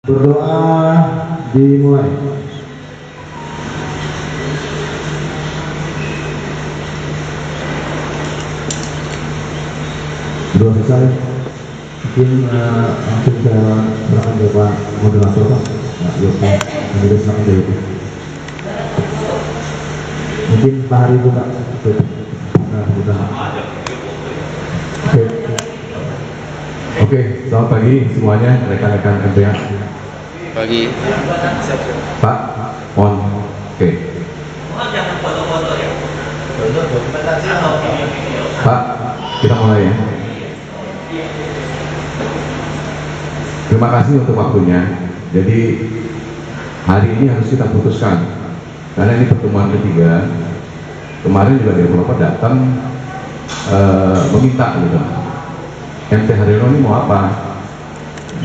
Berdoa dimulai. Sudah selesai. Mungkin langsung saya serahkan ke Pak Moderator, Pak Yopi. Sudah serahkan ke Yopi. Mungkin Pak Hari buka. Nah, sudah. Oke, selamat pagi semuanya rekan-rekan MPA. Pagi. Pak, on. Oke. Pak, kita mulai ya. Terima kasih untuk waktunya. Jadi hari ini harus kita putuskan karena ini pertemuan ketiga. Kemarin juga developer datang meminta gitu. MT Haryono ini mau apa?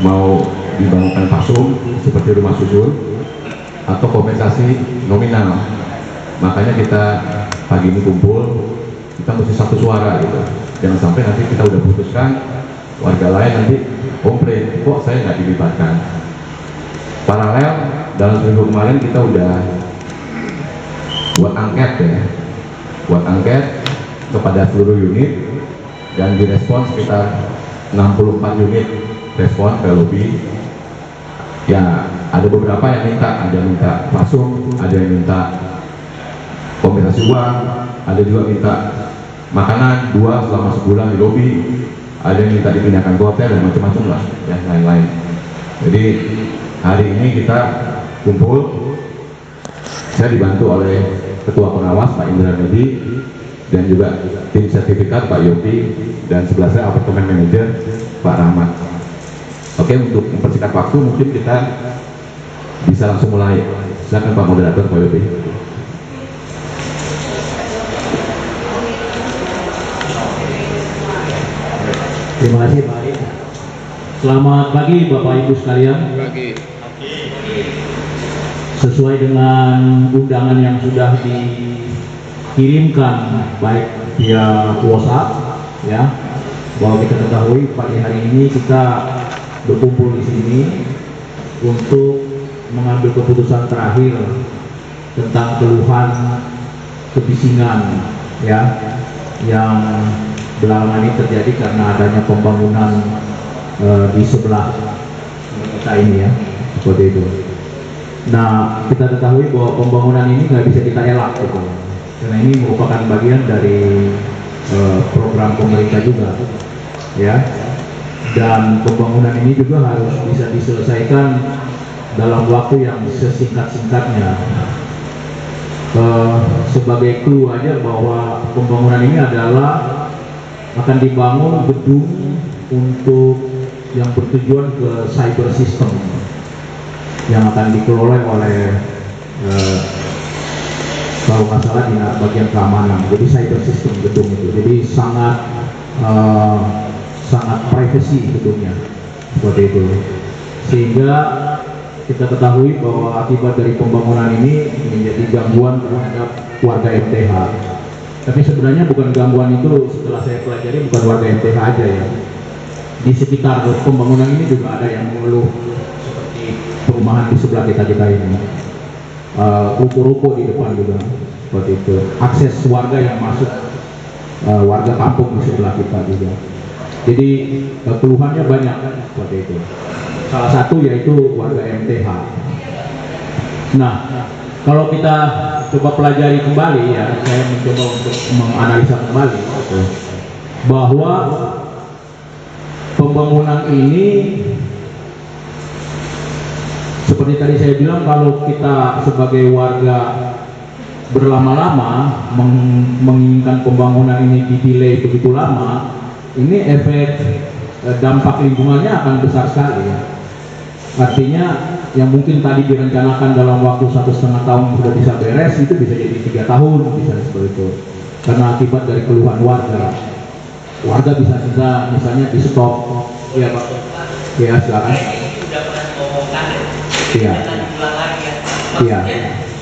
Mau dibangunkan pasung seperti rumah susun atau kompensasi nominal. Makanya kita pagi ini kumpul, kita mesti satu suara gitu. Jangan sampai nanti kita udah putuskan, warga lain nanti komplain, kok saya nggak dilibatkan. Paralel dalam seminggu kemarin kita udah buat angket ya, buat angket kepada seluruh unit dan direspon sekitar 64 unit respon ke lobby. Ya ada beberapa yang minta pasung, ada yang minta kompensasi uang, ada juga minta makanan 2 selama sebulan di lobby, ada yang minta dipindahkan ke hotel dan macam-macam lah ya, lain-lain. Jadi hari ini kita kumpul, saya dibantu oleh Ketua Pengawas Pak Indra Medi dan juga tim sertifikat Pak Yopi dan sebelah saya apartemen manager Pak Rahmat. Oke, untuk mempersingkat waktu mungkin kita bisa langsung mulai. Silakan Pak Moderator Pak Yopi. Terima kasih Pak Ari. Selamat pagi Bapak Ibu sekalian. Pagi. Sesuai dengan undangan yang sudah dikirimkan baik via WhatsApp ya, bahwa kita ketahui pagi hari ini kita berkumpul di sini untuk mengambil keputusan terakhir tentang keluhan kebisingan ya yang belakangan ini terjadi karena adanya pembangunan di sebelah kita ini ya, seperti itu. Nah, kita ketahui bahwa pembangunan ini nggak bisa kita elak gitu, karena ini merupakan bagian dari program pemerintah juga ya, dan pembangunan ini juga harus bisa diselesaikan dalam waktu yang sesingkat-singkatnya. Sebagai clue aja bahwa pembangunan ini adalah akan dibangun gedung untuk yang bertujuan ke cyber system yang akan dikelola oleh kalau nggak salah di bagian keamanan. Jadi cyber system gedung itu, jadi sangat privacy gedungnya seperti itu. Sehingga kita ketahui bahwa akibat dari pembangunan ini menjadi gangguan terhadap warga MTH. Tapi sebenarnya bukan gangguan itu, setelah saya pelajari bukan warga MTH aja ya. Di sekitar pembangunan ini juga ada yang mengeluh seperti perumahan di sebelah kita ini, ruko-ruko di depan juga seperti itu. Akses warga yang masuk, warga kampung di sebelah kita juga. Jadi keluhannya banyak seperti itu. Salah satu yaitu warga MTH. Nah, kalau kita coba pelajari kembali ya, saya mencoba untuk menganalisa kembali bahwa pembangunan ini seperti tadi saya bilang, kalau kita sebagai warga berlama-lama menginginkan pembangunan ini di-delay begitu lama, ini efek dampak lingkungannya akan besar sekali ya. Artinya yang mungkin tadi direncanakan dalam waktu 1,5 tahun sudah bisa beres, itu bisa jadi 3 tahun bisa seperti itu, karena akibat dari keluhan warga bisa misalnya di stop ya Pak ya, silakan. Iya. Iya.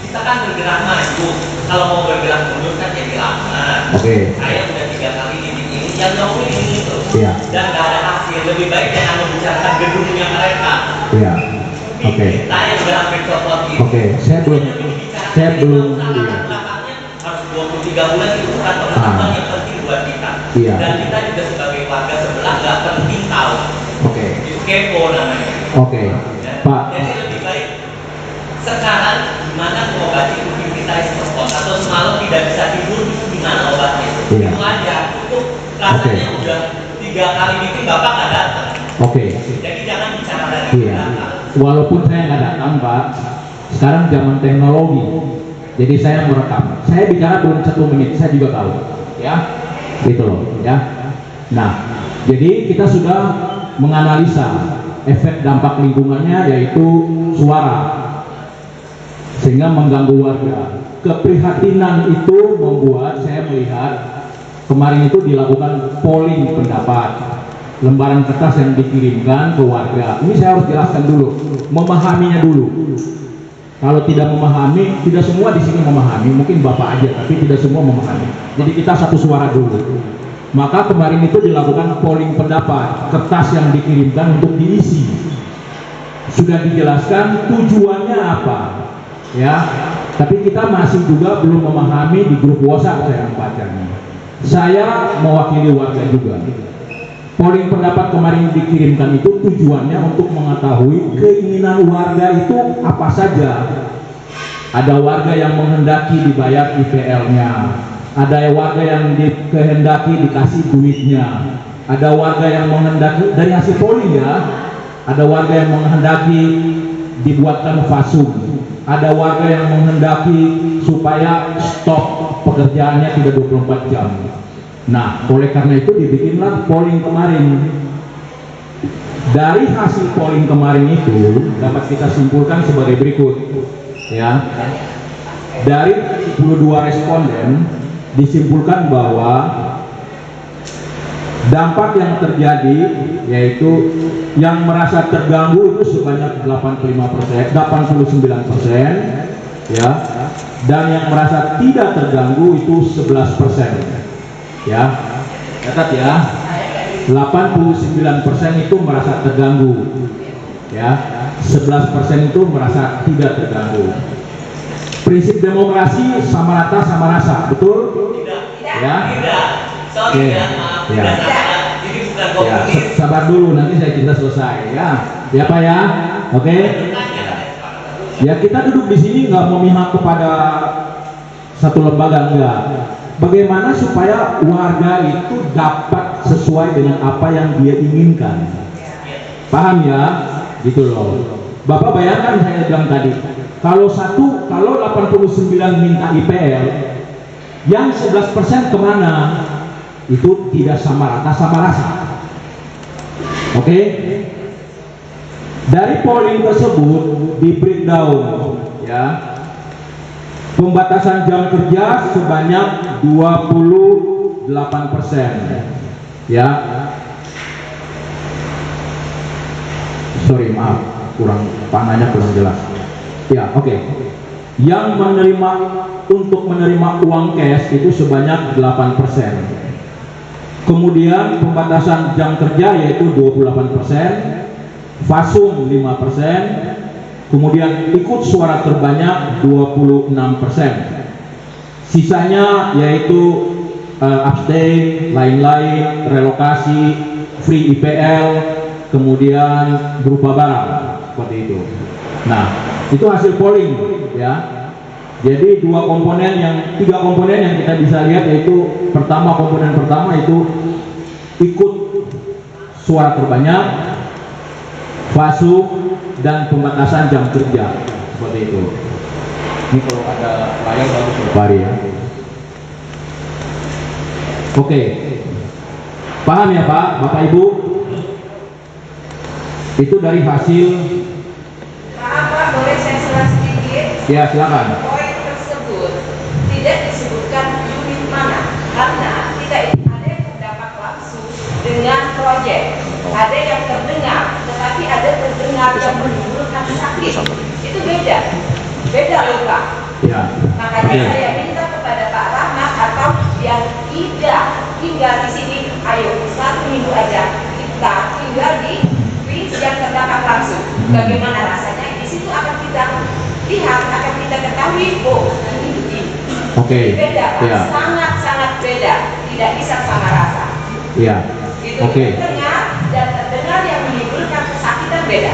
Kita kan bergerak maju, kalau mau bergerak mundur kan jadi lama. Oke. Saya udah 3 kali ini yang jauh ini itu. Iya. Dan nggak ada hasil. Lebih baik jangan membicarakan gedungnya mereka. Iya. Oke. Kita yang berhampir copot ini. Oke, saya belum Belakangnya harus 23 bulan itu bukan pengetahuan yang penting buat kita. Iya. Dan kita juga sebagai warga sebelah nggak penting tahu. Oke. Itu kepo namanya. Oke. Ya. Pak. Jadi lebih baik sekarang gimana mengobati kuping kita yang terpot atau semalam tidak bisa tidur itu gimana obatnya? Iya. Itu aja. Cukup rasanya udah 3 kali meeting bapak nggak datang. Oke. Jadi jangan bicara dari Iya. belakang. Walaupun saya nggak datang, Pak, sekarang zaman teknologi, jadi saya merekam. Saya bicara belum 1 menit, saya juga tahu, ya, gitu loh, ya. Nah, jadi kita sudah menganalisa efek dampak lingkungannya, yaitu suara, sehingga mengganggu warga. Keprihatinan itu membuat saya melihat kemarin itu dilakukan polling pendapat. Lembaran kertas yang dikirimkan ke warga. Ini saya harus jelaskan dulu, memahaminya dulu. Kalau tidak memahami, tidak semua di sini memahami, mungkin Bapak aja, tapi tidak semua memahami. Jadi kita satu suara dulu. Maka kemarin itu dilakukan polling pendapat, kertas yang dikirimkan untuk diisi. Sudah dijelaskan tujuannya apa, ya. Tapi kita masih juga belum memahami di grup WhatsApp saya membacanya. Saya mewakili warga juga. Polling pendapat kemarin dikirimkan itu tujuannya untuk mengetahui keinginan warga itu apa saja. Ada warga yang menghendaki dibayar IPL-nya, ada warga yang dikehendaki dikasih duitnya, ada warga yang menghendaki dari hasil polling ya, ada warga yang menghendaki dibuatkan fasum, ada warga yang menghendaki supaya stop pekerjaannya tidak 24 jam. Nah, oleh karena itu dibikinlah polling kemarin. Dari hasil polling kemarin itu dapat kita simpulkan sebagai berikut, ya. Dari 72 responden disimpulkan bahwa dampak yang terjadi yaitu yang merasa terganggu itu sebanyak 89%, ya. Dan yang merasa tidak terganggu itu 11%. Ya, catat ya, 89% itu merasa terganggu, ya, 11% itu merasa tidak terganggu. Prinsip demokrasi sama rata sama rasa, betul? Tidak. Ya. Tidak. Sorry ya, maaf. Ya. Tidak sama. Jadi bukan Ya, komunis. sabar dulu, nanti saya cerita selesai, ya. Ya Pak ya, oke? Ya kita duduk di sini nggak memihak kepada satu lembaga, enggak. Bagaimana supaya warga itu dapat sesuai dengan apa yang dia inginkan. Paham ya? Gitu loh. Bapak bayangkan saya bilang tadi, kalau 89 minta IPL, yang 11% kemana? Itu tidak sama rata sama rasa. Oke? Dari polling tersebut di breakdown, ya. Pembatasan jam kerja sebanyak 28%, ya. Sorry, maaf, panahnya kurang jelas. Ya, oke. Yang untuk menerima uang cash itu sebanyak 8%. Kemudian pembatasan jam kerja yaitu 28%, fasum 5%. Kemudian ikut suara terbanyak 26%. Sisanya yaitu abstain, lain-lain, relokasi, free IPL, kemudian berupa barang, seperti itu. Nah, itu hasil polling, ya. Jadi tiga komponen yang kita bisa lihat yaitu komponen pertama itu ikut suara terbanyak, fasum, dan pembatasan jam kerja, seperti itu. Ini kalau ada layar bagus Pak ya. Oke, paham ya Pak, Bapak Ibu? Itu dari hasil. Maaf Pak, boleh saya salah sedikit? Ya silakan. Poin tersebut tidak disebutkan unit mana, karena tidak ada yang terdampak langsung dengan proyek. Ada yang terdengar, tetapi ada terdengar yang menimbulkan sakit. Itu beda loh Pak. Ya. Makanya Oke. saya minta kepada Pak Rahmat atau yang tidak tinggal di sini, ayo 1 minggu aja kita tinggal di yang terdampak langsung. Bagaimana rasanya? situ akan kita lihat, akan kita ketahui, oh ini begini. Oke. Beda, Pak. Ya. Sangat-sangat beda, tidak bisa sama rasa. Ya. Itu Oke. terdengar dan terdengar yang menimbulkan kesakitan beda.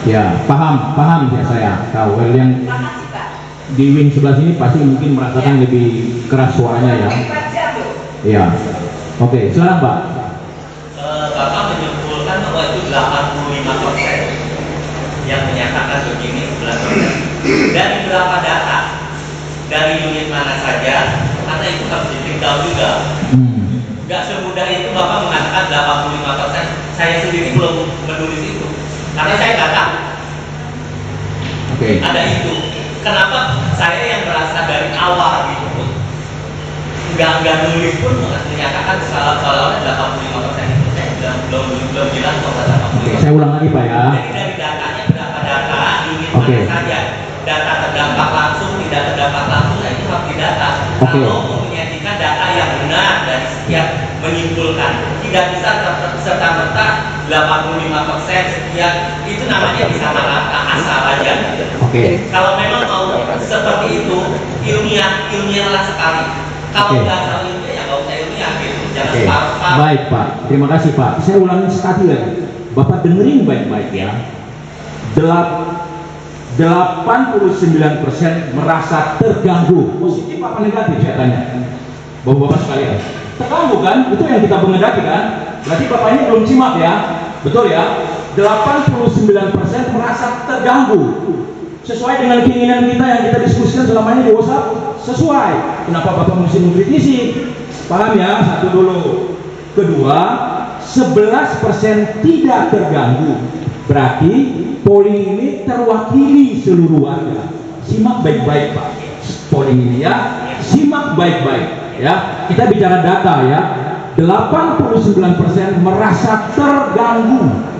Ya, paham ya saya. Tahu yang Terima kasih, Pak. di wing sebelah sini pasti mungkin merasakan lebih keras suaranya ya. 4 jam loh. Iya. Oke, silakan Pak. Bapak menyimpulkan bahwa itu 85% yang menyatakan begini 11%. Dari berapa data? Dari unit mana saja? Karena itu harus ditinggal juga. Gak semudah itu Bapak mengatakan 85%. Saya sendiri belum menulis itu. Karena saya nggak tahu. Oke. Ada itu. Kenapa saya yang berasal dari awal gitu? Nggak nulis pun menyatakan seolah-olah 85% itu saya belum bilang bahwa 85%. Saya ulang lagi Pak ya. Jadi dari datanya berapa data unit Oke. mana saja, data terdampak langsung, tidak terdampak langsung, nah itu harus didata. Oke. Kalau menyajikan data yang benar dari setiap menyimpulkan, tidak bisa serta-merta 85% sekian, itu namanya bisa rata asal aja. Oke. Kalau memang mau seperti itu, ilmiahlah sekali. Kalau Oke. nggak tahu ilmiah, ya nggak usah ilmiah gitu. Jangan Oke. separuh-paruh. Baik Pak. Terima kasih Pak. Saya ulangi sekali lagi. Bapak dengerin baik-baik ya. 89% merasa terganggu. Positif apa negatif saya tanya? Bapak-bapak sekalian. Terganggu kan? Itu yang kita mengendaki kan? Berarti Bapak ini belum simak ya. Betul ya? 89% merasa terganggu. Sesuai dengan keinginan kita yang kita diskusikan selama ini di WhatsApp, sesuai. Kenapa Bapak mesti mengkritisi? Paham ya? Satu dulu. Kedua, 11% tidak terganggu. Berarti polling ini terwakili seluruh warga. Simak baik-baik Pak. Polling ini ya, simak baik-baik ya. Kita bicara data ya. 89% merasa terganggu.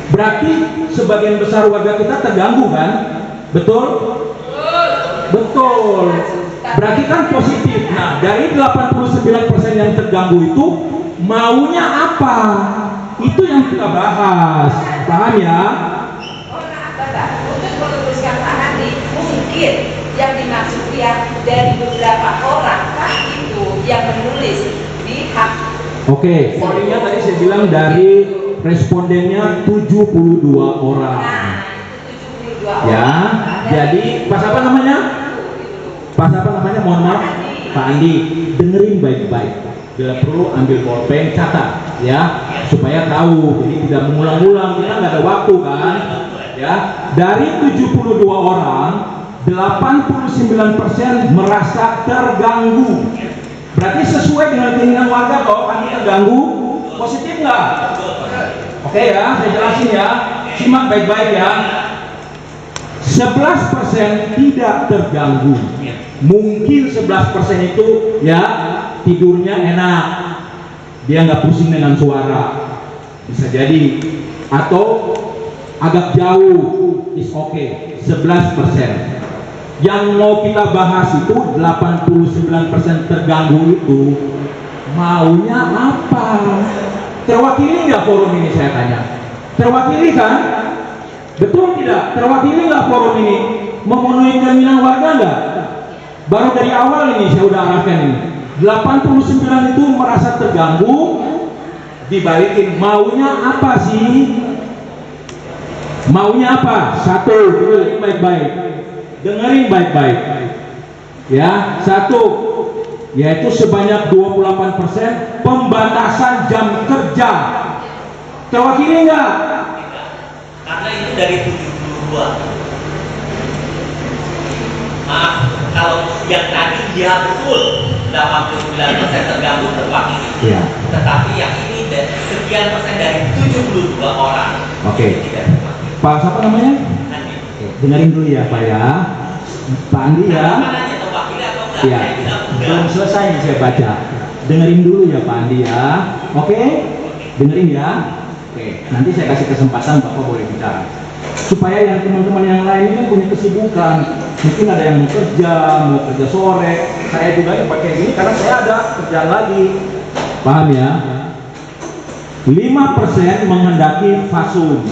Berarti sebagian besar warga kita terganggu kan? Betul? Betul. Berarti kan positif. Nah, dari 89% yang terganggu itu maunya apa? Itu yang kita bahas. Paham ya? Oh, maaf Bapak, untuk meluruskan Pak Handi, mungkin yang dimaksud dia dari beberapa orang Pak itu yang menulis di hak. Oke, pollingnya tadi saya bilang dari respondennya 72 orang. Nah, itu 72 orang. Ya, jadi pas apa namanya? Pas apa namanya? Mohon maaf, Pak Andi, dengerin baik-baik. Bila perlu ambil bolpen, catat ya, supaya tahu. Jadi tidak mengulang-ulang, kita nggak ada waktu kan? Ya, dari 72 orang, 89% merasa terganggu. Berarti sesuai dengan keinginan warga bahwa kami terganggu, positif nggak? Oke ya, saya jelasin ya. Simak baik-baik ya. 11% tidak terganggu. Mungkin 11% itu ya tidurnya enak, dia nggak pusing dengan suara, bisa jadi, atau agak jauh, is okay. 11%. Yang mau kita bahas itu 89% terganggu itu maunya apa? Terwakili nggak forum ini, saya tanya? Terwakili kan? Betul tidak? Terwakili nggak forum ini? Memenuhi keinginan warga nggak? Baru dari awal ini saya udah arahkan ini. 89 itu merasa terganggu, dibalikin maunya apa sih? Maunya apa? Satu, dengerin baik-baik. Dengerin baik-baik. Ya, satu, yaitu sebanyak 28% pembatasan jam kerja. Terwakili enggak? Karena itu dari 72. Maaf, kalau yang tadi dia betul 89% terganggu terwakili. Iya. Tetapi yang ini sekian persen dari 72 orang. Oke. Tidak terwakili. Pak siapa namanya? Nanti. Dengerin dulu ya Pak ya. Pak Andi ya. Apa nanya terwakili atau enggak? Iya. Saya bilang enggak. Belum selesai nih saya baca. Dengerin dulu ya Pak Andi ya. Oke? Dengerin ya. Oke. Nanti saya kasih kesempatan Bapak boleh bicara. Supaya yang teman-teman yang lain ini punya kesibukan. Mungkin ada yang mau kerja sore. Saya juga yang pakai ini karena saya ada kerjaan lagi. Paham ya? 5% menghendaki fasum.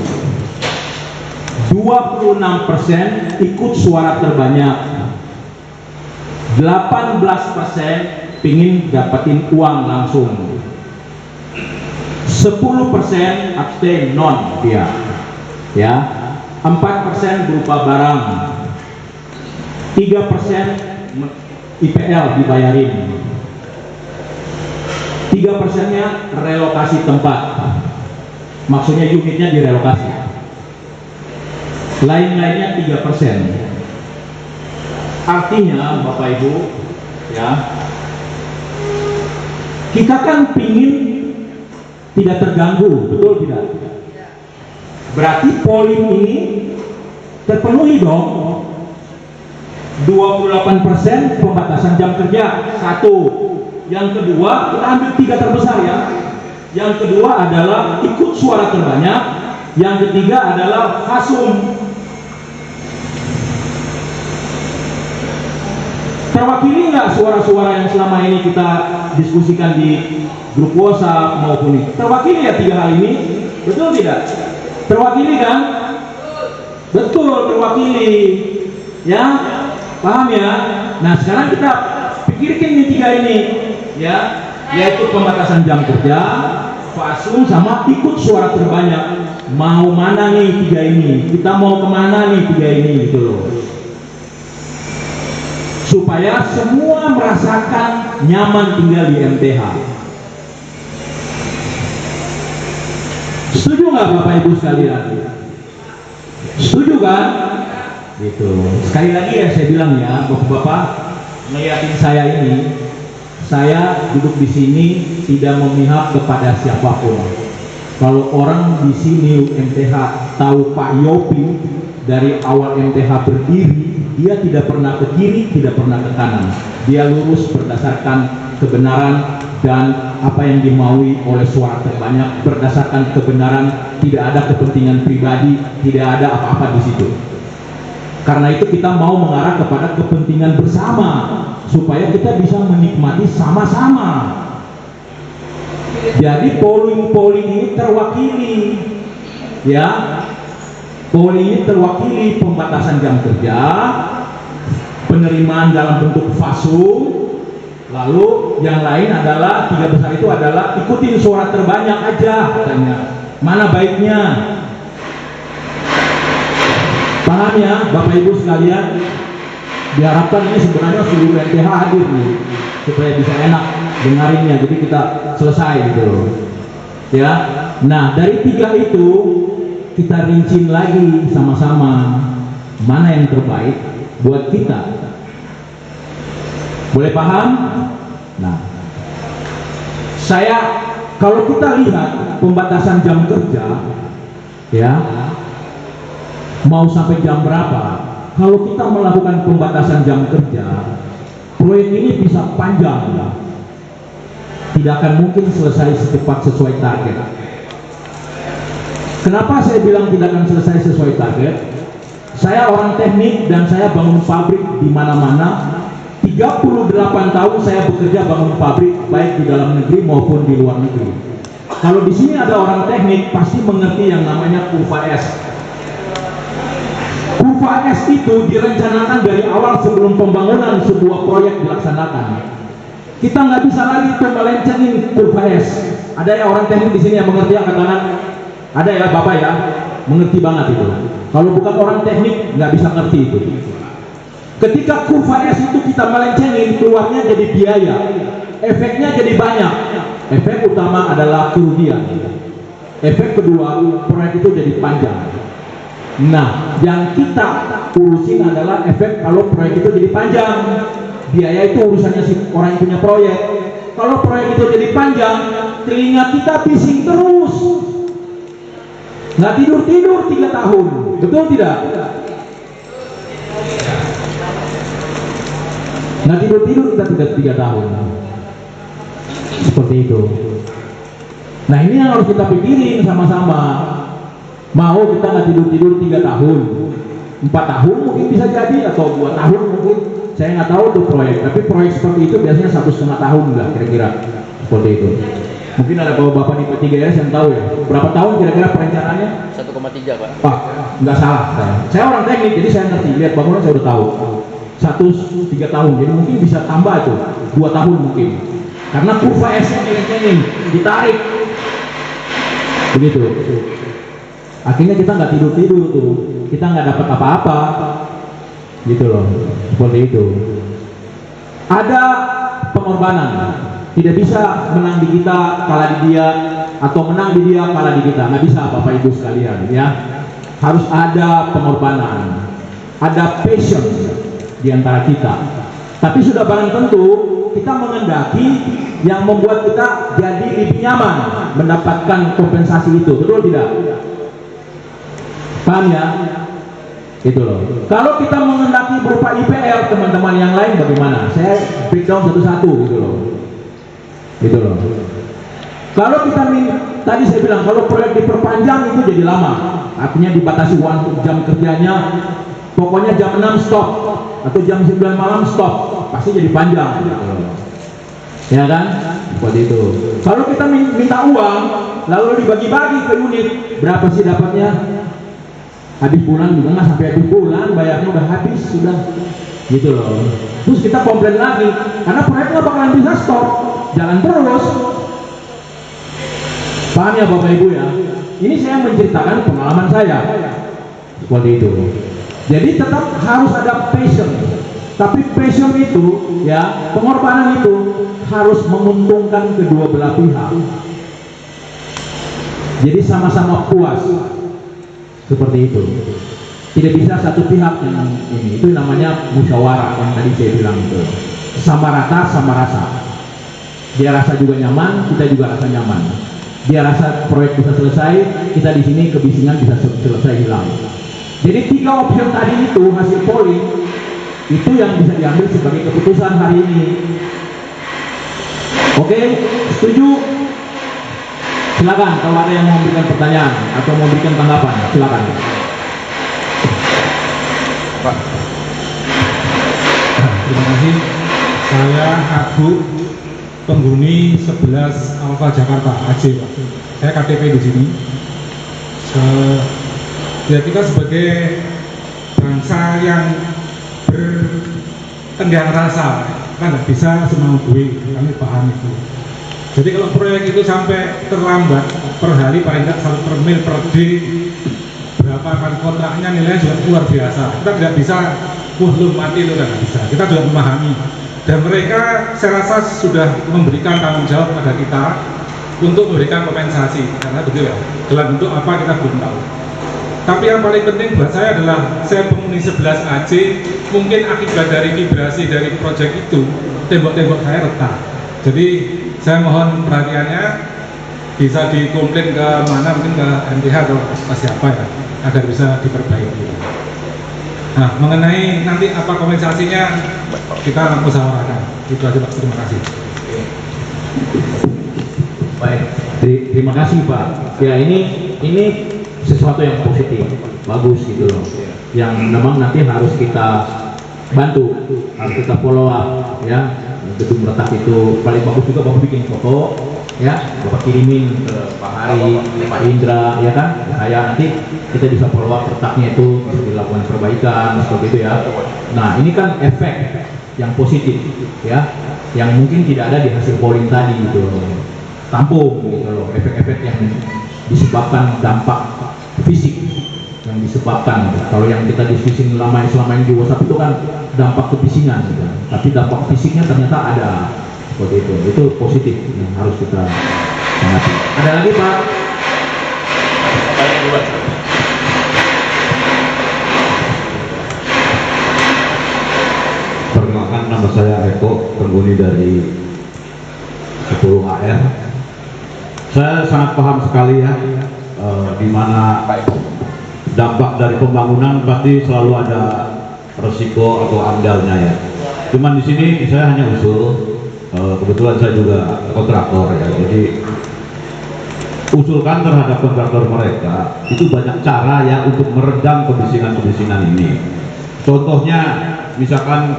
26% ikut suara terbanyak, 18% pingin dapetin uang langsung, 10% abstain non dia, ya, 4% berupa barang, 3% IPL dibayarin, 3%-nya relokasi tempat, maksudnya unitnya direlokasi, lain-lainnya 3%. Artinya Bapak Ibu, ya, kita kan pingin tidak terganggu, betul tidak? Berarti polling ini terpenuhi dong. 28% pembatasan jam kerja, satu. Yang kedua, kita ambil 3 terbesar ya. Yang kedua adalah ikut suara terbanyak. Yang ketiga adalah fasum. Terwakili nggak suara-suara yang selama ini kita diskusikan di grup WhatsApp maupun ini? Terwakili ya 3 hal ini? Betul tidak? Terwakili kan? Betul, terwakili. Ya, paham ya? Nah, sekarang kita pikirkan ini 3 ini, ya, yaitu pembatasan jam kerja, fasum, sama ikut suara terbanyak. Mau mana nih 3 ini? Kita mau kemana nih 3 ini gitu loh. Supaya semua merasakan nyaman tinggal di MTH. Setuju nggak Bapak Ibu sekalian? Setuju kan? Gitu. Sekali lagi ya saya bilang ya, Bapak-bapak, ngeliatin saya ini, saya duduk di sini tidak memihak kepada siapapun. Kalau orang di sini MTH tahu Pak Yopi dari awal MTH berdiri, dia tidak pernah ke kiri, tidak pernah ke kanan. Dia lurus berdasarkan kebenaran dan apa yang dimaui oleh suara terbanyak, berdasarkan kebenaran, tidak ada kepentingan pribadi, tidak ada apa-apa di situ. Karena itu kita mau mengarah kepada kepentingan bersama supaya kita bisa menikmati sama-sama. Jadi polling ini terwakili, ya. Polling ini terwakili pembatasan jam kerja, penerimaan dalam bentuk fasum, lalu yang lain adalah 3 besar itu adalah ikutin suara terbanyak aja katanya. Mana baiknya? Paham ya Bapak Ibu sekalian? Diharapkan ini sebenarnya seluruh MTH hadir nih supaya bisa enak dengarinnya, jadi kita selesai gitu loh. Ya. Nah, dari 3 itu kita rincin lagi sama-sama mana yang terbaik buat kita. Boleh paham? Nah, kalau kita lihat pembatasan jam kerja, ya, mau sampai jam berapa? Kalau kita melakukan pembatasan jam kerja, proyek ini bisa panjang, ya. Tidak akan mungkin selesai secepat sesuai target. Kenapa saya bilang tidak akan selesai sesuai target? Saya orang teknik dan saya bangun pabrik di mana-mana. 38 tahun saya bekerja bangun pabrik baik di dalam negeri maupun di luar negeri. Kalau di sini ada orang teknik pasti mengerti yang namanya kurva S. Kurva S itu direncanakan dari awal sebelum pembangunan sebuah proyek dilaksanakan. Kita nggak bisa lagi melencengin kurva S. Ada ya orang teknik di sini yang mengerti angkat tangan? Ada ya Bapak ya, mengerti banget itu. Kalau bukan orang teknik nggak bisa ngerti itu. Ketika kurva S itu kita melencengin, keluarnya jadi biaya, efeknya jadi banyak. Efek utama adalah kerugian. Efek kedua, proyek itu jadi panjang. Nah, yang kita urusin adalah efek kalau proyek itu jadi panjang. Biaya itu urusannya si orang yang punya proyek. Kalau proyek itu jadi panjang, telinga kita bising terus. Nggak tidur-tidur 3 tahun, betul tidak? Nggak tidur-tidur kita tidak 3 tahun, seperti itu. Nah, ini yang harus kita pikirin sama-sama. Mau kita nggak tidur-tidur 3 tahun, 4 tahun mungkin bisa jadi, atau 2 tahun mungkin. Saya nggak tahu tuh proyek, tapi proyek seperti itu biasanya 1,5 tahun lah kira-kira, seperti itu. Mungkin ada bapak-bapak di P3RS yang tahu ya. Berapa tahun kira-kira perencanaannya? 1,3 Pak. Pak, nggak salah. Saya orang teknik, jadi saya ngerti. Lihat bangunan saya udah tahu. 1-3 tahun, jadi mungkin bisa tambah itu 2 tahun mungkin. Karena kurva S-nya ini ditarik. Begitu. Akhirnya kita nggak tidur-tidur tuh. Kita nggak dapat apa-apa. Gitu loh. Seperti itu. Ada pengorbanan. Tidak bisa menang di kita kalah di dia, atau menang di dia kalah di kita. Nggak bisa Bapak Ibu sekalian ya. Harus ada pengorbanan, ada passion di antara kita. Tapi sudah barang tentu kita mengendaki yang membuat kita jadi lebih nyaman mendapatkan kompensasi itu, betul tidak? Paham ya? Itu loh. Kalau kita mengendaki berupa IPR, teman-teman yang lain bagaimana? Saya breakdown satu-satu gitu loh. Gitu loh. Kalau kita tadi saya bilang kalau proyek diperpanjang itu jadi lama. Artinya dibatasi waktu jam kerjanya, pokoknya jam 6 stop atau jam 9 malam stop, pasti jadi panjang. Gitu loh. Ya kan? Seperti itu. Kalau kita minta uang lalu dibagi-bagi ke unit, berapa sih dapatnya? Habis bulan juga nggak sampai habis bulan, bayarnya udah habis sudah. Gitu loh. Terus kita komplain lagi karena proyek nggak bakalan bisa stop, jalan terus. Paham ya Bapak Ibu ya? Ini saya menceritakan pengalaman saya seperti itu. Jadi tetap harus ada passion. Tapi passion itu ya, pengorbanan itu harus menguntungkan kedua belah pihak. Jadi sama-sama puas. Seperti itu. Tidak bisa satu pihak yang ini. Itu namanya musyawarah yang tadi saya bilang itu. Sama rata, sama rasa. Dia rasa juga nyaman, kita juga rasa nyaman. Dia rasa proyek bisa selesai, kita di sini kebisingan bisa selesai hilang. Jadi 3 opsi tadi itu hasil polling itu yang bisa diambil sebagai keputusan hari ini. Oke, setuju? Silakan kalau ada yang mau memberikan pertanyaan atau mau memberikan tanggapan, silakan. Pak. Terima kasih. Saya Abu, penghuni 11 Alfa Jakarta Aceh, Pak. Saya KTP di sini. Ya, kita sebagai bangsa yang bertenggang rasa kan nggak bisa semau gue, kami paham itu. Jadi kalau proyek itu sampai terlambat per hari paling nggak 1 per mil per D, berapa kan kontraknya, nilainya juga luar biasa. Kita tidak bisa belum mati itu nggak bisa. Kita juga memahami dan mereka saya rasa sudah memberikan tanggung jawab pada kita untuk memberikan kompensasi karena begitu ya. Dalam bentuk apa kita belum tahu. Tapi yang paling penting buat saya adalah saya penghuni 11 Aceh, mungkin akibat dari vibrasi dari proyek itu tembok-tembok saya retak. Jadi saya mohon perhatiannya, bisa dikomplain ke mana, mungkin ke MTH atau ke siapa ya, agar bisa diperbaiki. Nah, mengenai nanti apa kompensasinya kita musyawarahkan. Itu aja Pak, terima kasih. Baik, terima kasih Pak. Ya ini sesuatu yang positif, bagus gitu loh. Yang memang nanti harus kita bantu, harus kita follow up ya. Gedung retak itu paling bagus juga Bapak bikin foto ya, Bapak kirimin ke Pak Hari, Pak Indra ya kan. Saya nanti kita bisa follow up retaknya itu, bisa dilakukan perbaikan seperti itu ya. Nah, ini kan efek yang positif ya, yang mungkin tidak ada di hasil polling tadi gitu loh. Tampung gitu loh, efek-efek yang disebabkan dampak fisik yang disebabkan. Kalau yang kita diskusi selama ini di WhatsApp itu kan dampak kebisingan gitu. Tapi dampak fisiknya ternyata ada seperti itu positif yang harus kita sangat. Ada lagi Pak? Perkenalkan, nama saya Eko, penghuni dari 10 AR. Saya sangat paham sekali ya, di mana dampak dari pembangunan pasti selalu ada resiko atau amdalnya ya. Cuman di sini saya hanya usul, kebetulan saya juga kontraktor ya, jadi usulkan terhadap kontraktor mereka itu banyak cara ya untuk meredam kebisingan-kebisingan ini. Contohnya misalkan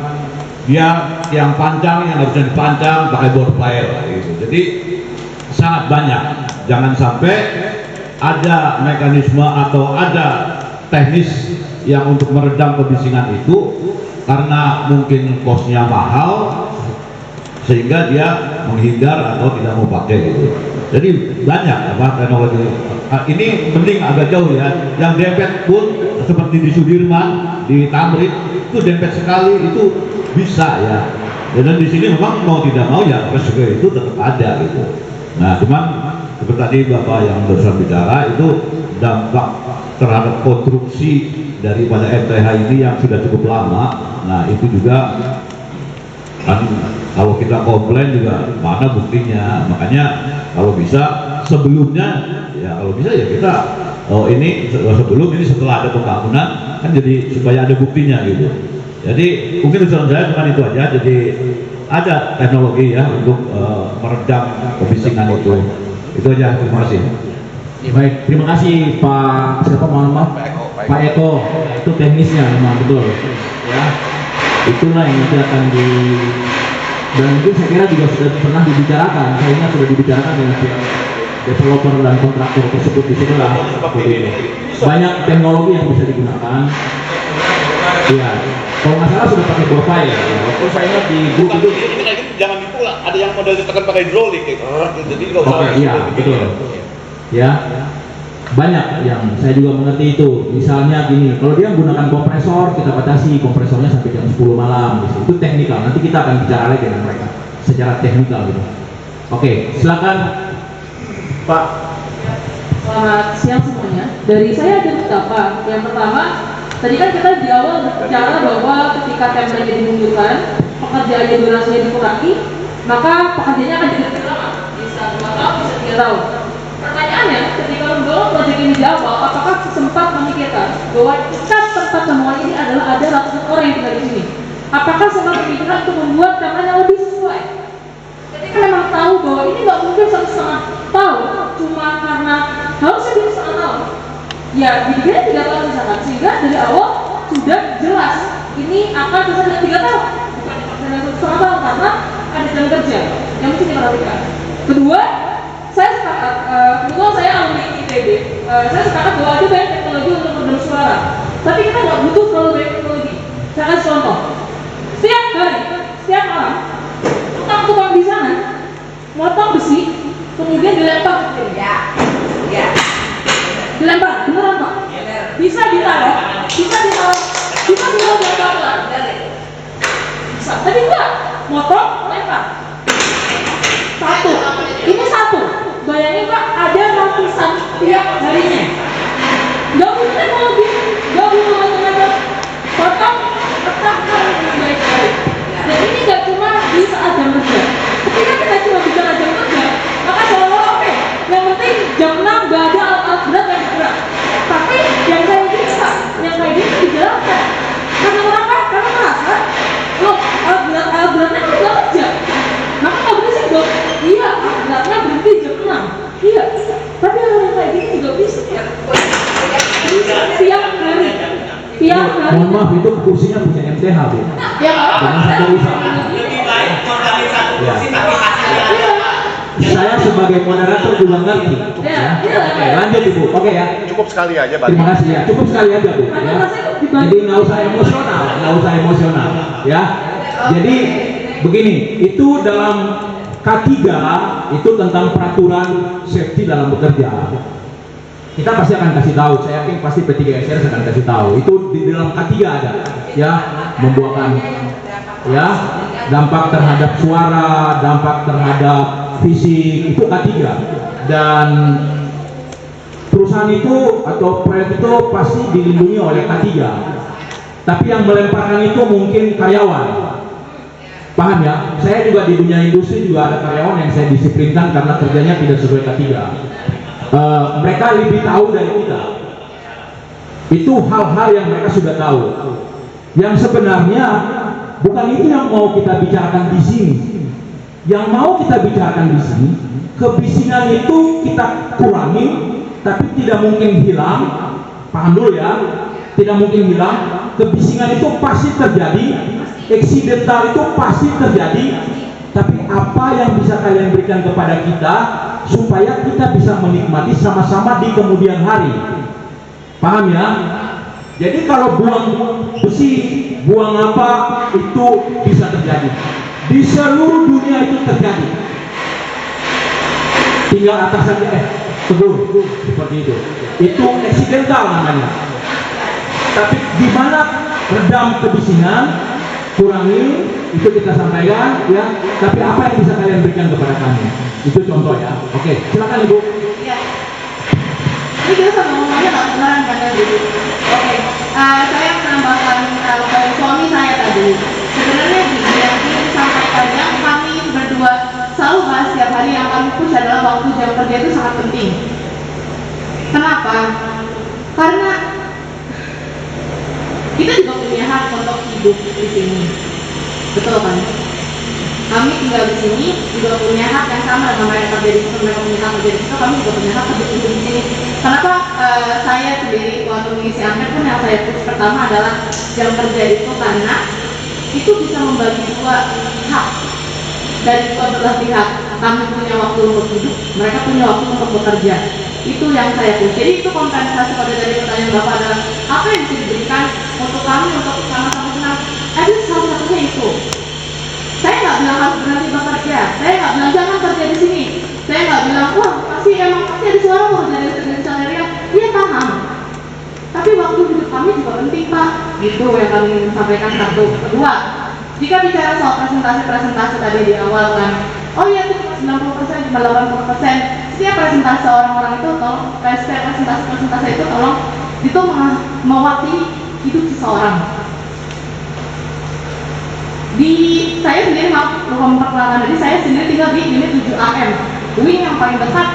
dia yang panjang yang harusnya dipancang pakai bor file gitu. Jadi sangat banyak. Jangan sampai ada mekanisme atau ada teknis yang untuk meredam kebisingan itu karena mungkin kosnya mahal sehingga dia menghindar atau tidak mau pakai gitu. Jadi banyak teknologi ini mending agak jauh ya. Yang dempet pun seperti di Sudirman, di Tamrin itu dempet sekali itu bisa ya. Dan di sini memang mau tidak mau ya resiko itu tetap ada gitu. Nah cuman seperti tadi Bapak yang barusan bicara itu dampak terhadap konstruksi daripada MTH ini yang sudah cukup lama. Nah itu juga kan kalau kita komplain juga mana buktinya. Makanya kalau bisa sebelumnya ya kalau bisa ya kita sebelum ini setelah ada pembangunan kan jadi supaya ada buktinya gitu. Jadi mungkin usulan saya cuma itu aja. Jadi ada teknologi ya untuk meredam kebisingan itu. Itu aja. Terima kasih. Baik, terima kasih Pak siapa mohon maaf Pak Eko. Itu teknisnya memang betul ya. Itulah yang nanti akan dan itu saya kira juga sudah pernah dibicarakan. Kayaknya sudah dibicarakan dengan pihak developer dan kontraktor tersebut di sebelah. Banyak teknologi yang bisa digunakan. Iya, kalau nggak salah sudah pakai profile ya. Kalau saya ingat di grup itu. Jangan dipulak, ada yang model ditekan pakai hidrolik gitu. Jadi nggak usah. Oke, iya betul. Ya, banyak yang saya juga mengerti itu. Misalnya gini, kalau dia menggunakan kompresor, kita batasi kompresornya sampai jam 10 malam. Gitu. Itu teknikal. Nanti kita akan bicara lagi dengan mereka secara teknikal gitu. Oke, silakan Pak. Selamat siang semuanya. Dari saya ada beberapa. Yang pertama, tadi kan kita di awal berbicara bahwa ketika timeline dimundurkan, pekerjaannya durasinya dikurangi, maka pekerjaannya akan jadi lebih lama. Bisa 2 tahun, bisa 3 tahun. Pertanyaannya, ketika mendorong proyek ini di awal, apakah sempat memikirkan bahwa tingkat tempat semua ini adalah ada ratusan orang yang tinggal di sini? Apakah sempat memikirkan untuk membuat timeline yang lebih sesuai? Ketika memang tahu bahwa ini nggak mungkin 1,5 tahun, cuma karena harusnya di 1,5 tahun, ya dibikin 3 tahun misalkan, sehingga dari awal sudah jelas ini akan selesai dalam 3 tahun, bukan dalam 1,5 tahun karena ada jam kerja yang mesti diperhatikan. Kedua, saya sepakat, kebetulan saya alumni ITB, saya sepakat bahwa ada banyak teknologi untuk meredam suara, tapi kita nggak butuh terlalu banyak teknologi. Saya kasih contoh, setiap hari, setiap malam, tukang di sana motong besi, kemudian dilempar ke kiri. Ya. Dilempar, beneran Pak? Bisa ditaruh di bawah. Bisa, tapi enggak, motong, lempar. Ini satu. Bayangin Pak, ada ratusan tiap harinya. Gak butuh teknologi, gak butuh macam-macam. Potong, letakkan dengan baik-baik. Dan ini gak cuma di saat jam kerja. Ketika kita cuma bicara jam kerja, maka seolah-olah oke. Yang penting jam 6 gak ada alat-alat berat yang bergerak. Tapi yang kayak gini dijalankan. Karena kenapa? Karena merasa, loh alat beratnya kan gak kerja. Maka gak berisik dong. Iya, alat beratnya berhenti jam 6. Iya, tapi orang kayak gini juga bisa. Tiap hari. Mohon maaf itu kursinya punya MTH Bu. Ya nggak Jangan apa-apa. sampai rusak. Lebih baik modalin satu kursi tapi hasilnya Saya sebagai moderator juga ngerti. Ya. Oke, lanjut Ibu. Oke ya. Cukup sekali aja, Pak. Terima kasih ya. Cukup sekali aja Bu. Ya. Jadi nggak usah emosional, ya. Jadi begini, itu dalam K3 itu tentang peraturan safety dalam bekerja. Kita pasti akan kasih tahu. Saya yakin pasti P3SR akan kasih tahu. Itu di dalam K3 ada, ya, membuahkan, ya, dampak terhadap suara, dampak terhadap fisik itu K3. Dan perusahaan itu atau proyek itu pasti dilindungi oleh K3. Tapi yang melemparkan itu mungkin karyawan. Paham ya? Saya juga di dunia industri juga ada karyawan yang saya disiplinkan karena kerjanya tidak sesuai K3. Mereka lebih tahu dari kita. Itu hal-hal yang mereka sudah tahu. Yang sebenarnya bukan itu yang mau kita bicarakan di sini. Yang mau kita bicarakan di sini, kebisingan itu kita kurangi, tapi tidak mungkin hilang. Paham dulu ya? Tidak mungkin hilang. Kebisingan itu pasti terjadi. Eksidental itu pasti terjadi. Tapi apa yang bisa kalian berikan kepada kita supaya kita bisa menikmati sama-sama di kemudian hari. Paham ya? Jadi kalau buang besi, buang apa, itu bisa terjadi. Di seluruh dunia itu terjadi. Tinggal atasan tegur seperti itu. Itu accidental namanya. Tapi di mana redam kebisingan, kurangi, itu kita sampaikan ya. Tapi apa yang bisa kalian berikan kepada kami? Itu contoh ya. Oke, silakan Ibu. Iya. Ini kita sama ngomongnya nggak beneran kan tadi. Oke, saya menambahkan kalau suami saya tadi. Sebenarnya gini, yang ingin disampaikan yang kami berdua selalu bahas setiap hari yang kami push adalah waktu jam kerja itu sangat penting. Kenapa? Karena kita juga punya hak untuk hidup di sini, betul kan? Kami tinggal di sini juga punya hak yang sama dengan mereka kerja di situ, mereka punya hak kerja di situ, kami juga punya hak hidup di sini. Kenapa saya sendiri waktu mengisi angket pun yang saya push pertama adalah jam kerja itu karena itu bisa membagi dua hak dari dua belah pihak. Kami punya waktu untuk hidup, mereka punya waktu untuk bekerja. Itu yang saya push. Jadi itu kompensasi pada dari pertanyaan Bapak adalah apa yang bisa diberikan untuk kami untuk sama-sama senang. Ada salah satunya itu. Saya nggak bilang harus berhenti bekerja. Saya nggak bilang jangan kerja di sini. Saya nggak bilang wah pasti ada suara mau dari area. Dia paham. Tapi waktu hidup kami juga penting Pak. Gitu yang kami ingin sampaikan satu. Kedua, jika bicara soal presentasi tadi di awal kan, oh iya itu 90% cuma 80%. Setiap presentasi orang-orang itu tolong, setiap presentasi itu tolong itu mewakili hidup seseorang. Saya sendiri mau memperkenalkan diri, saya sendiri tinggal di unit 7 AM, wing yang paling dekat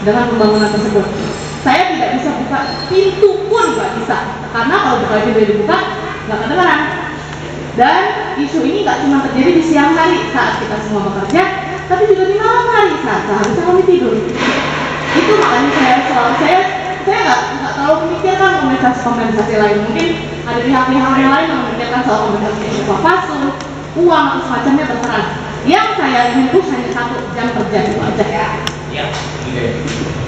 dengan pembangunan tersebut. Saya tidak bisa buka pintu pun nggak bisa, karena kalau buka pintu dibuka nggak kedengaran. Dan isu ini nggak cuma terjadi di siang hari saat kita semua bekerja, tapi juga di malam hari saat seharusnya kami tidur. Itu makanya saya nggak terlalu memikirkan kompensasi lain. Mungkin ada pihak-pihak yang lain yang memikirkan soal kompensasi upah pasung, uang atau semacamnya terserah. Yang saya ingin push hanya 1 jam kerja itu aja ya. Ya,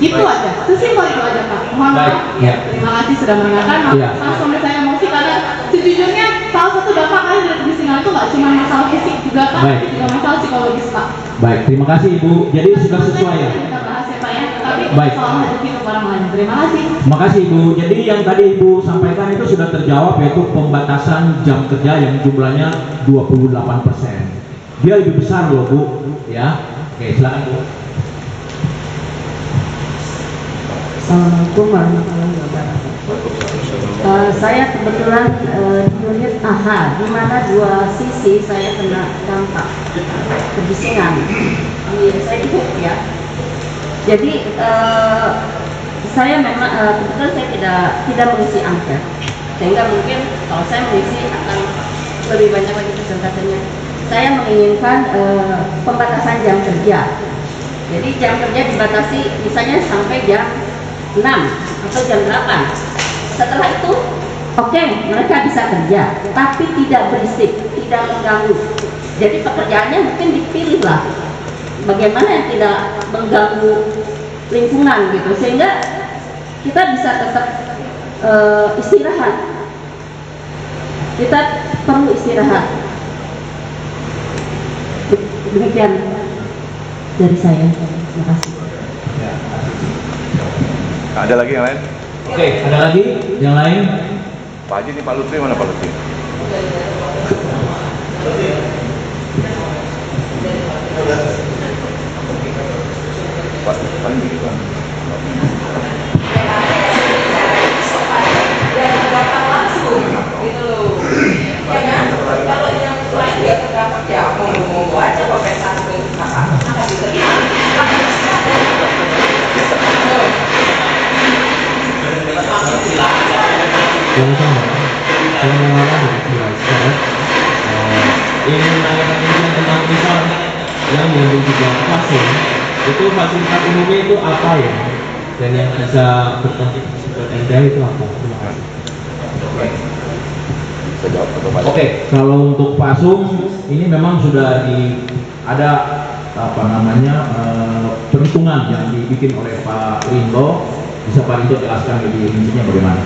Itu aja, sesimpel itu aja Pak. Mohon maaf. Ya. Terima kasih sudah mendengarkan. Ya. Suami saya emosi karena sejujurnya salah satu dampak kali dari kebisingan itu nggak cuma masalah fisik juga Pak, Baik. tapi juga masalah psikologis Pak. Baik, terima kasih Ibu. Jadi sudah sesuai ya. Kita bahas ya Pak ya, tapi Baik. soal rezeki untuk orang lain. Terima kasih. Terima kasih Ibu. Jadi yang tadi Ibu sampaikan itu sudah terjawab, yaitu pembatasan jam kerja yang jumlahnya 28%. Dia lebih besar loh Bu, ya. Oke, silakan Bu. Assalamualaikum warahmatullahi wabarakatuh. Saya kebetulan di unit AH, di mana 2 sisi saya kena dampak kebisingan. Saya hidup ya. Jadi saya memang kebetulan saya tidak mengisi angket, sehingga mungkin kalau saya mengisi akan lebih banyak lagi persentasenya. Saya menginginkan pembatasan jam kerja. Jadi jam kerja dibatasi misalnya sampai jam 6 atau jam 8. Setelah itu oke, mereka bisa kerja, tapi tidak berisik, tidak mengganggu. Jadi pekerjaannya mungkin dipilih lah bagaimana yang tidak mengganggu lingkungan gitu, sehingga kita bisa tetap istirahat. Kita perlu istirahat. Demikian dari saya. Terima kasih. Ada lagi yang lain? Oke, ada lagi yang lain? Pak Haji ini Pak Lutfi mana Pak Lutfi? Pak, paling begitu. Dan terdampak langsung gitu loh. Ya kan? Kalau yang lain nggak terdampak ya mau aja kompensasi untuk kakak akan diterima. Yang sama, saya mengalami jelaskan ingin menanyakan izin tentang misal yang mengambil juga pasien itu fasilitas umumnya itu apa ya, dan yang bisa berkontribusi Anda itu apa? Terima kasih. Saya jawab atau Pak? Oke, kalau untuk Pasung ini memang sudah ada apa namanya perhitungan yang dibikin oleh Pak Rinto. Bisa Pak Rinto jelaskan lebih rincinya bagaimana?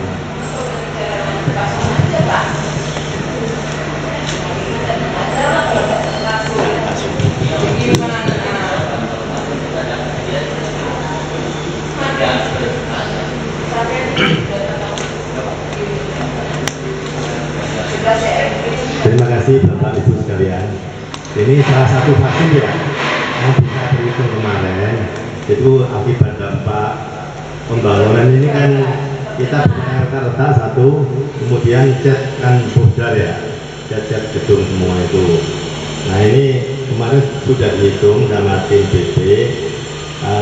Terima kasih Bapak Ibu sekalian. Ini salah satu vaksin ya yang bisa berhitung kemarin itu akibat dampak pembangunan ini kan kita punya rata-rata satu, kemudian cat kan bocor ya, cat gedung semua itu. Nah ini kemarin sudah dihitung sama tim BP,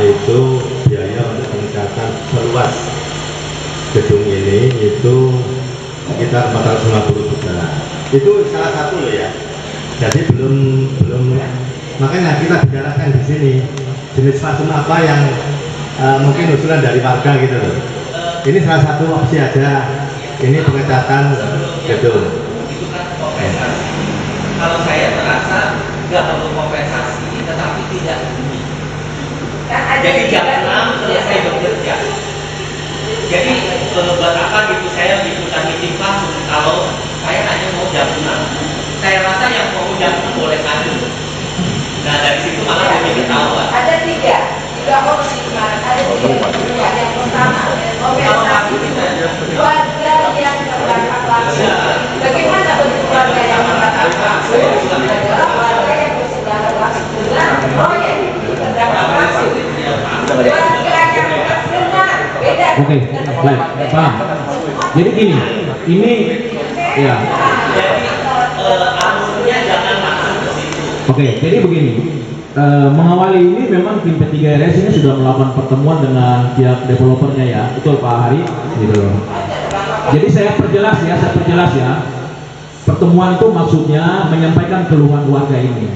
itu biaya untuk pengecatan seluas gedung ini itu sekitar 450 juta. Itu salah satu loh ya. Jadi belum makanya kita bicarakan di sini jenis vaksin apa yang mungkin usulan dari warga gitu loh. Ini salah satu opsi aja. Ini pengecatan gedung. Itu kan kompensasi. Kalau saya merasa nggak perlu kompensasi, tetapi tidak rugi. Jadi jam 6 selesai bekerja. Jadi buat apa gitu saya ikutan meeting pasung kalau saya hanya mau jam 6. Saya rasa yang mau jam 6 boleh maju. Nah dari situ malah lebih ketahuan. Ada tiga opsi kemarin. Ada tiga. Yang pertama, kompensasi warga yang terdampak langsung. Bagaimana bentuk warga yang terdampak langsung? Adalah warga yang bersentuhan langsung dengan proyek terdampak langsung. Warga yang benar beda. Oke, baik, paham. Jadi gini, ini ya. Jadi arusnya jangan langsung ke situ. Oke, jadi begini. Mengawali ini memang tim P3RS ini sudah melakukan pertemuan dengan pihak developernya ya, betul Pak Hari, gitu loh. Jadi saya perjelas ya. Pertemuan itu maksudnya menyampaikan keluhan warga ini.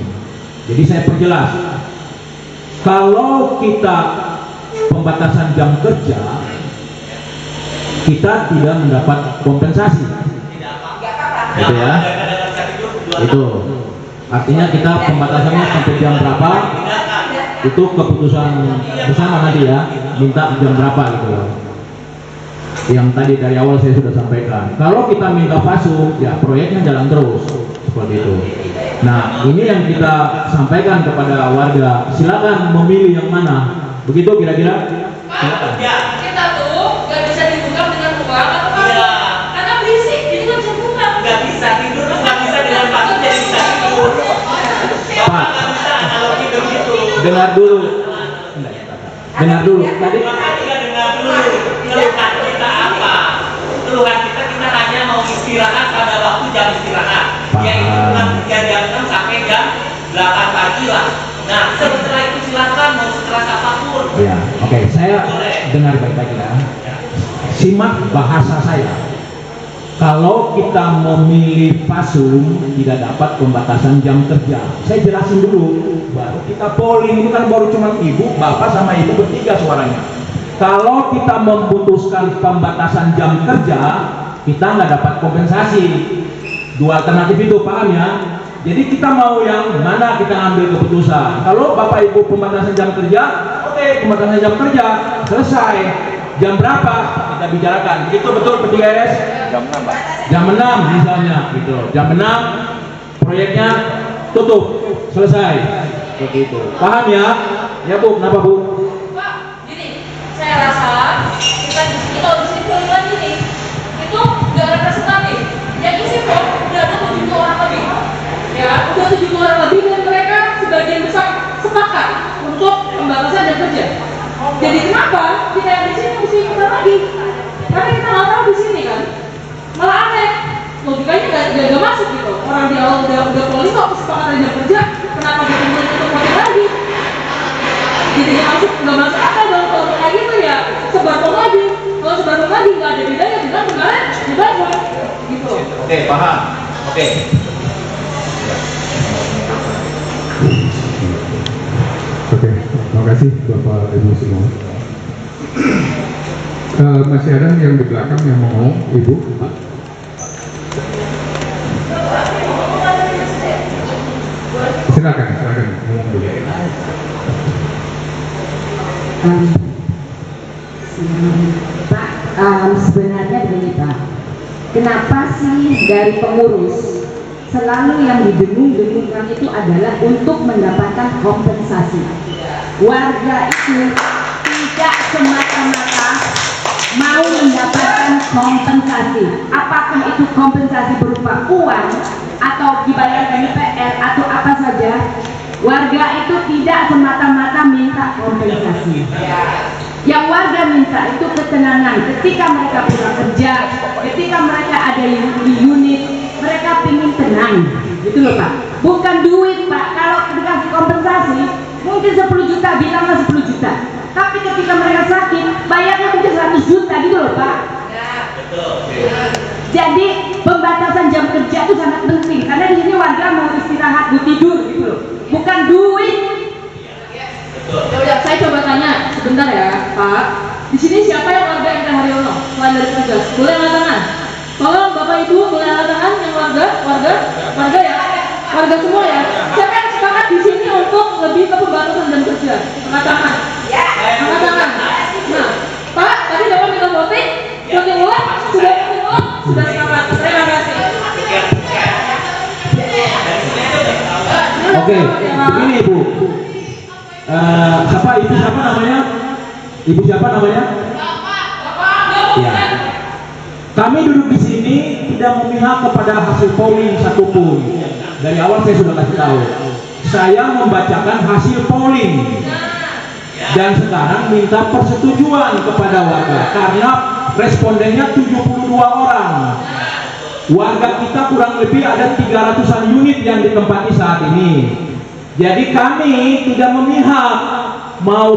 Jadi saya perjelas. Kalau kita pembatasan jam kerja, kita tidak mendapat kompensasi. Gitu ya. Itu. Artinya kita pembatasannya sampai jam berapa? Itu keputusan bersama nanti ya. Minta jam berapa gitu loh. Yang tadi dari awal saya sudah sampaikan. Kalau kita minta pasung, ya proyeknya jalan terus seperti itu. Nah, ini yang kita sampaikan kepada warga. Silakan memilih yang mana. Begitu kira-kira? Kita tuh nggak bisa dibuka dengan uang atau apa? Karena berisik, jadi nggak bisa dibuka. Nggak bisa tidur, nggak bisa dengan pasung jadi bisa tidur. Pak, Nggak bisa analogi begitu. dengar dulu. Dengar dulu. Tadi Makanya dengar dulu. Keluhan kita apa? Keluhan kita hanya mau istirahat pada waktu jam istirahat. Yaitu cuma jam 6 sampai jam 8 pagi lah. Nah, setelah itu silakan mau sekeras apapun. ya, oke, saya dengar baik-baik ya. Simak bahasa saya. Kalau kita memilih pasung tidak dapat pembatasan jam kerja. Saya jelasin dulu. Baru kita polling, ini kan baru cuma ibu, bapak sama ibu bertiga suaranya. Kalau kita memutuskan pembatasan jam kerja, kita nggak dapat kompensasi. Dua alternatif itu, paham ya? Jadi kita mau yang mana kita ambil keputusan. Kalau bapak ibu pembatasan jam kerja, oke, pembatasan jam kerja selesai. Jam berapa kita bicarakan? Itu betul P3RS? Jam 6, Pak. Jam 6 misalnya, gitu. Jam 6 proyeknya tutup, selesai. Begitu. Paham ya? Ya Bu, kenapa Bu? Pak, gini, saya rasa kita di sini kalau di sini lagi nih, itu nggak representatif. Yang isi kok udah ada 7 orang lebih, ya, udah 7 orang lebih dan mereka sebagian besar sepakat untuk pembatasan jam kerja. Jadi kenapa kita yang di sini mesti ikutan lagi? Karena kita nggak tahu di sini kan, malah aneh. Logikanya nggak masuk gitu. Orang di awal udah polling kok kesepakatan jam kerja, kenapa dia kemudian untuk polling lagi? Jadi nggak masuk akal dong kalau kayak gitu ya. Sebarkan lagi. Kalau sebarkan lagi nggak ada bedanya dengan kemarin dibangun gitu. Oke, paham. Oke. Oke, terima kasih Bapak Ibu semua. Masih ada yang di belakang yang mau ngomong, Ibu? Pak? Silakan ngomong dulu. Pak, sebenarnya begini Pak, kenapa sih dari pengurus selalu yang didengung-dengungkan itu adalah untuk mendapatkan kompensasi? Warga itu tidak semata-mata mau mendapatkan kompensasi. Apakah itu kompensasi berupa uang atau dibayar PPR atau apa saja? Warga itu tidak semata-mata minta kompensasi. Yang warga minta itu ketenangan ketika mereka pulang kerja, ketika mereka ada di unit, mereka ingin tenang, gitu loh Pak. Bukan duit Pak. Kalau dikasih kompensasi mungkin 10 juta, bilanglah 10 juta. Tapi ketika mereka sakit, bayarnya mungkin 100 juta, gitu loh Pak. Jadi pembatasan jam kerja itu sangat penting karena di sini warga mau istirahat, mau tidur, gitu loh. Bukan duit. Ya, saya coba tanya sebentar ya Pak. Di sini siapa yang warga Indah Haryono selain dari petugas? Boleh angkat tangan. Tolong Bapak Ibu boleh angkat tangan yang warga ya, warga semua ya. Siapa yang sepakat di sini untuk lebih ke pembatasan jam kerja? Angkat tangan. Angkat tangan. Nah, Pak, tadi Bapak minta voting ulang, sudah sepakat. Terima kasih. Oke, begini Ibu. Siapa namanya? Ibu siapa namanya? Ya. Kami duduk di sini tidak memihak kepada hasil polling satupun. Dari awal saya sudah kasih tahu. Saya membacakan hasil polling dan sekarang minta persetujuan kepada warga karena respondennya 72 orang. Warga kita kurang lebih ada 300-an unit yang ditempati saat ini. Jadi kami tidak memihak mau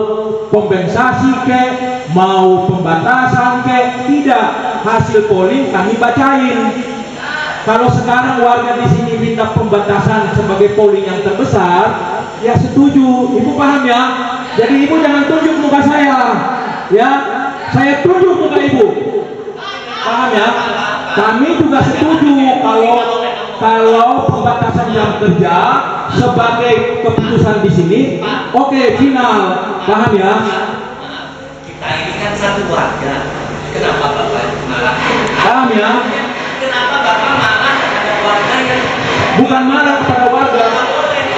kompensasi ke, mau pembatasan ke, tidak. Hasil polling kami bacain. Kalau sekarang warga di sini minta pembatasan sebagai polling yang terbesar, ya setuju. Ibu paham ya? Jadi ibu jangan tunjuk muka saya, ya. Saya tunjuk muka ibu. Paham ya? Kami juga setuju kalau pembatasan jam kerja sebagai keputusan di sini, oke, final. Paham ya? Kita ini kan satu warga. Kenapa Bapak marah? Paham ya? Kenapa Bapak marah kepada warga yang Bukan marah kepada warga.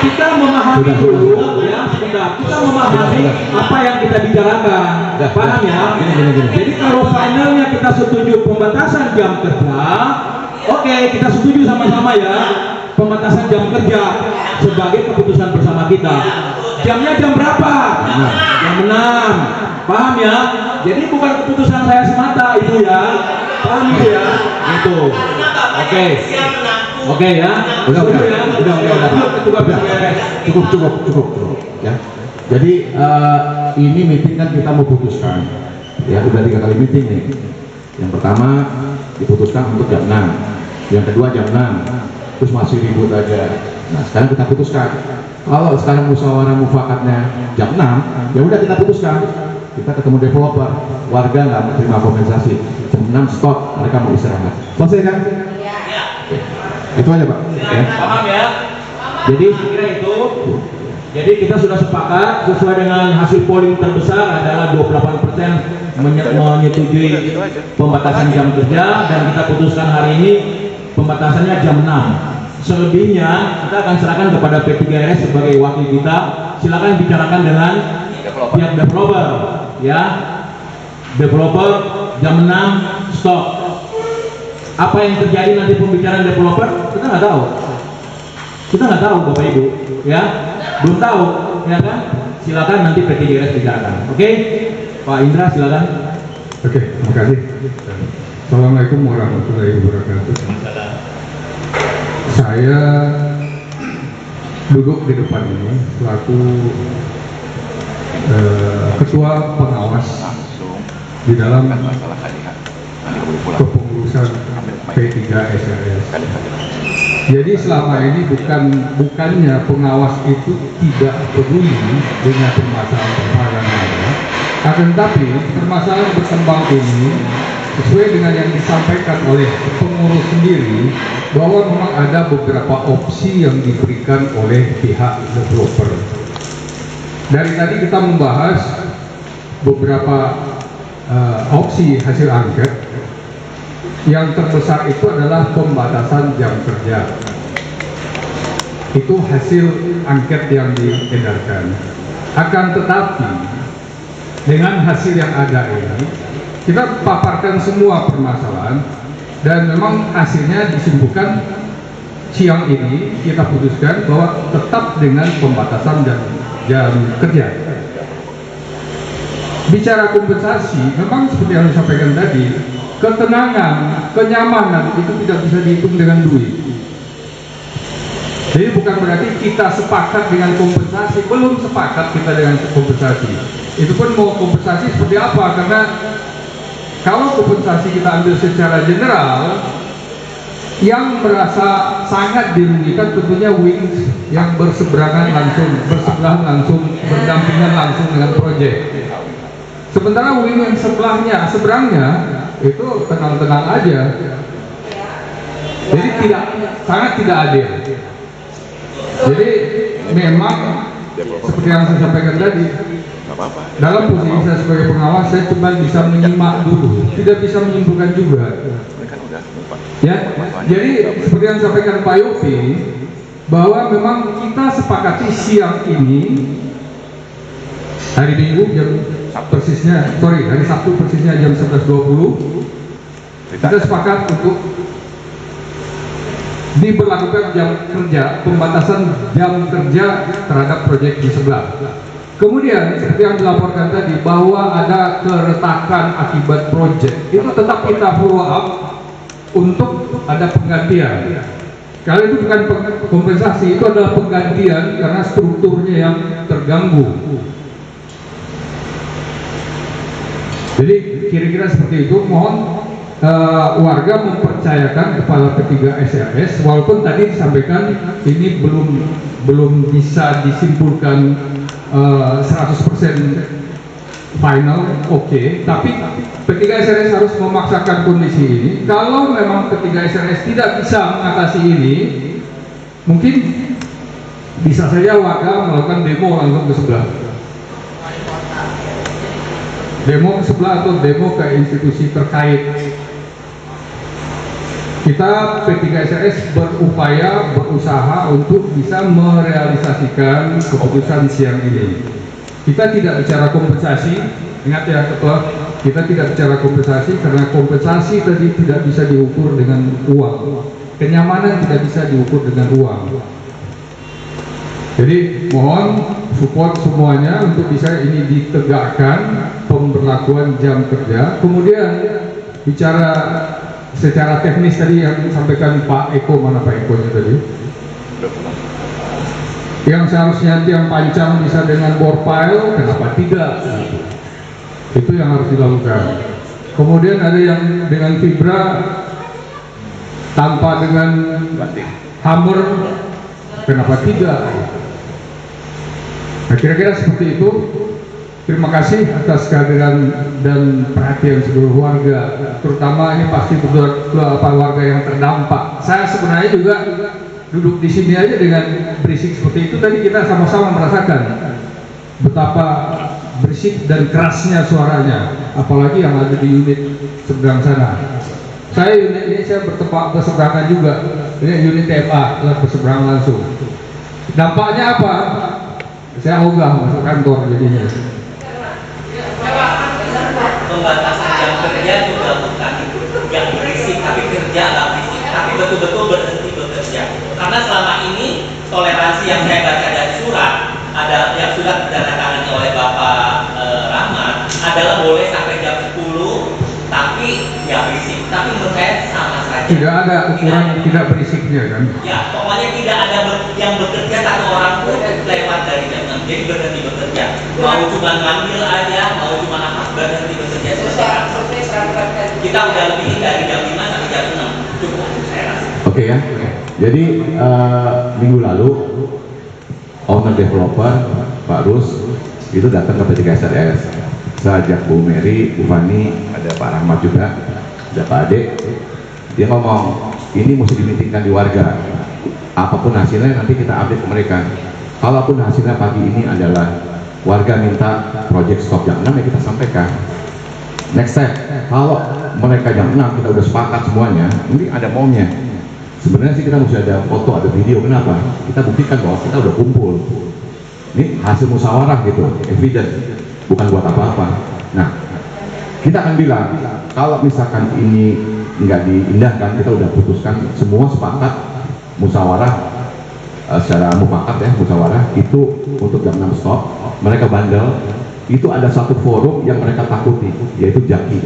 Kita memahami dulu, ya, sebentar. Kita memahami apa yang kita bicarakan. Paham ya? Jadi kalau finalnya kita setuju pembatasan jam kerja, oke, kita setuju sama-sama ya. Pembatasan jam kerja sebagai keputusan bersama kita. Jamnya jam berapa? Jam 6. Paham ya? Jadi bukan keputusan saya semata itu ya. Paham itu ya? Itu. Oke. Oke ya. Udah. Cukup. Ya. Jadi ini meeting kan kita mau putuskan. Ya, udah 3 kali meeting nih. Yang pertama diputuskan untuk jam 6. Yang kedua jam 6. Terus masih ribut aja. Nah, sekarang kita putuskan. Kalau sekarang musyawarah mufakatnya jam 6, ya udah kita putuskan. Kita ketemu developer, warga nggak menerima kompensasi. Jam 6 stop, mereka mau istirahat. Selesai kan? ya, Itu aja Pak. Ya. Paham ya? Jadi kira itu. Jadi kita sudah sepakat sesuai dengan hasil polling terbesar adalah 28% menyetujui pembatasan jam kerja dan kita putuskan hari ini pembatasannya jam 6. Selebihnya kita akan serahkan kepada P3RS sebagai wakil kita. Silakan bicarakan dengan pihak developer, ya. Developer jam 6 stop. Apa yang terjadi nanti pembicaraan developer kita nggak tahu. Kita nggak tahu Bapak Ibu, ya. Belum tahu, ya kan? Silakan nanti P3RS bicarakan. Oke, Pak Indra silakan. Oke, terima kasih. Assalamualaikum warahmatullahi wabarakatuh. Saya duduk di depan ini selaku ketua pengawas di dalam kepengurusan P3 SRS. Jadi selama ini bukannya pengawas itu tidak peduli dengan permasalahan ada, akan tetapi permasalahan berkembang ini sesuai dengan yang disampaikan oleh pengurus sendiri bahwa memang ada beberapa opsi yang diberikan oleh pihak developer. Dari tadi kita membahas beberapa opsi hasil angket. Yang terbesar itu adalah pembatasan jam kerja. Itu hasil angket yang diedarkan. Akan tetapi dengan hasil yang ada ini, kita paparkan semua permasalahan dan memang hasilnya disimpulkan siang ini kita putuskan bahwa tetap dengan pembatasan jam kerja. Bicara kompensasi, memang seperti yang disampaikan tadi, ketenangan, kenyamanan itu tidak bisa dihitung dengan duit. Jadi bukan berarti kita sepakat dengan kompensasi, belum sepakat kita dengan kompensasi. Itu pun mau kompensasi seperti apa? Karena kalau kompensasi kita ambil secara general, yang merasa sangat dirugikan tentunya wings yang bersebelahan langsung, berdampingan langsung dengan proyek. Sementara wing yang seberangnya itu tenang-tenang aja. Jadi sangat tidak adil. Jadi memang seperti yang saya sampaikan tadi, dalam posisi saya sebagai pengawas, saya cuma bisa menyimak dulu, tidak bisa menyimpulkan juga. Ya, jadi seperti yang disampaikan Pak Yofi, bahwa memang kita sepakati siang ini hari Minggu hari Sabtu persisnya jam 11.20 kita sepakat untuk diberlakukan jam kerja, pembatasan jam kerja terhadap proyek di sebelah. Kemudian seperti yang dilaporkan tadi bahwa ada keretakan akibat proyek, itu tetap kita follow up untuk ada penggantian. Kalau itu bukan kompensasi, itu adalah penggantian karena strukturnya yang terganggu. Jadi kira-kira seperti itu. Mohon warga mempercayakan kepada ketiga SRS, walaupun tadi disampaikan ini belum bisa disimpulkan 100% final, oke. Tapi ketiga SRS harus memaksakan kondisi ini. Kalau memang ketiga SRS tidak bisa mengatasi ini, mungkin bisa saja warga melakukan demo langsung ke sebelah. Demo ke sebelah atau demo ke institusi terkait. Kita P3SRS berusaha untuk bisa merealisasikan keputusan siang ini. Kita tidak bicara kompensasi, ingat ya Ketua, kita tidak bicara kompensasi karena kompensasi tadi tidak bisa diukur dengan uang. Kenyamanan tidak bisa diukur dengan uang. Jadi mohon support semuanya untuk bisa ini ditegakkan pemberlakuan jam kerja. Kemudian bicara secara teknis tadi yang disampaikan Pak Eko, mana Pak Eko-nya tadi? Yang seharusnya tiang pancang bisa dengan bore pile, kenapa tidak? Itu yang harus dilakukan. Kemudian ada yang dengan fibra tanpa dengan hammer, kenapa tidak? Nah, kira-kira seperti itu. Terima kasih atas kehadiran dan perhatian seluruh warga, terutama ini pasti warga yang terdampak. Saya sebenarnya juga duduk di sini aja dengan berisik seperti itu. Tadi kita sama-sama merasakan betapa berisik dan kerasnya suaranya, apalagi yang ada di unit seberang sana. Saya unit ini saya berseberangan juga, ini unit TFA berseberangan langsung. Dampaknya apa? Saya ogah masuk kantor jadinya. Pembatasan jam kerja juga bukan yang berisik tapi kerja nggak berisik, tapi betul-betul berhenti bekerja. Karena selama ini toleransi yang saya baca dari surat ada yang sudah ditandatangani oleh Bapak Rahmat adalah boleh sampai jam 10 tapi nggak berisik. Tapi menurut saya sama saja. Tidak ada ukuran tidak berisiknya kan? Ya, pokoknya tidak ada yang bekerja satu orang pun lewat dari jam 6. Jadi berhenti bekerja. Mau cuma ngambil aja, mau cuma apa, berhenti bekerja. Kita udah lebih dari jam 5 sampai jam 6. Cukup, saya rasa. Oke ya. Jadi minggu lalu owner developer Pak Rus itu datang ke P3SRS. Saya ajak Bu Mary, Bu Fani, ada Pak Rahmat juga, ada Pak Ade. Dia ngomong, ini mesti dimitingkan di warga. Apapun hasilnya nanti kita update ke mereka. Kalaupun hasilnya pagi ini adalah warga minta project stop jam 6 ya kita sampaikan. Next step, kalau mereka jam 6 kita udah sepakat semuanya, ini ada maunya. Sebenarnya sih kita mesti ada foto, ada video. Kenapa? Kita buktikan bahwa kita udah kumpul. Ini hasil musyawarah gitu, evidence, bukan buat apa-apa. Nah, kita akan bilang kalau misalkan ini nggak diindahkan, kita udah putuskan semua sepakat musyawarah secara mufakat ya, musyawarah itu untuk jam 6 stop. Mereka bandel. Itu ada satu forum yang mereka takuti, yaitu Jaki,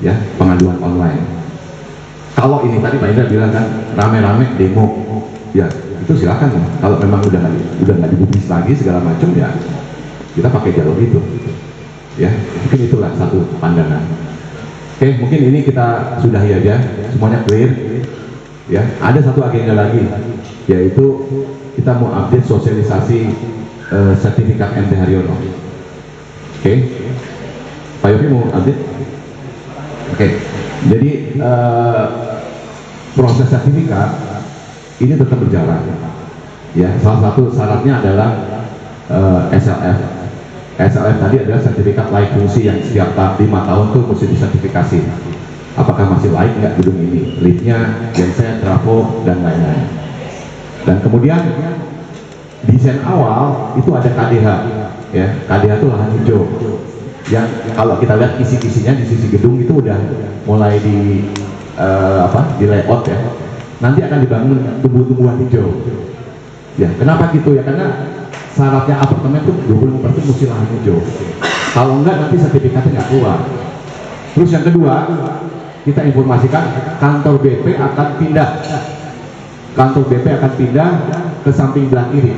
ya, pengaduan online. Kalau ini tadi Pak Indra bilang kan rame-rame demo, ya itu silakan ya. Kalau memang udah nggak digubris lagi segala macam ya kita pakai jalur itu, ya mungkin itulah satu pandangan. Oke, mungkin ini kita sudahi aja, semuanya clear, ya. Ada satu agenda lagi, yaitu kita mau update sosialisasi sertifikat MT Haryono. Oke, Pak Yofi mau update? Oke, jadi proses sertifikat ini tetap berjalan. Ya, salah satu syaratnya adalah SLF. SLF tadi adalah sertifikat layak fungsi yang setiap 5 tahun tuh mesti disertifikasi. Apakah masih layak nggak gedung ini? Liftnya, genset, trafo, dan lain-lain. Dan kemudian desain awal itu ada KDH. Ya, KDH itu lahan hijau yang kalau kita lihat kisi-kisinya di sisi gedung itu udah mulai di layout ya. Nanti akan dibangun tumbuh-tumbuhan hijau. Ya, kenapa gitu ya? Karena syaratnya apartemen itu 25% mesti lahan hijau. Kalau enggak nanti sertifikatnya nggak keluar. Terus yang kedua, kita informasikan kantor BP akan pindah. Kantor BP akan pindah ke samping belah kiri.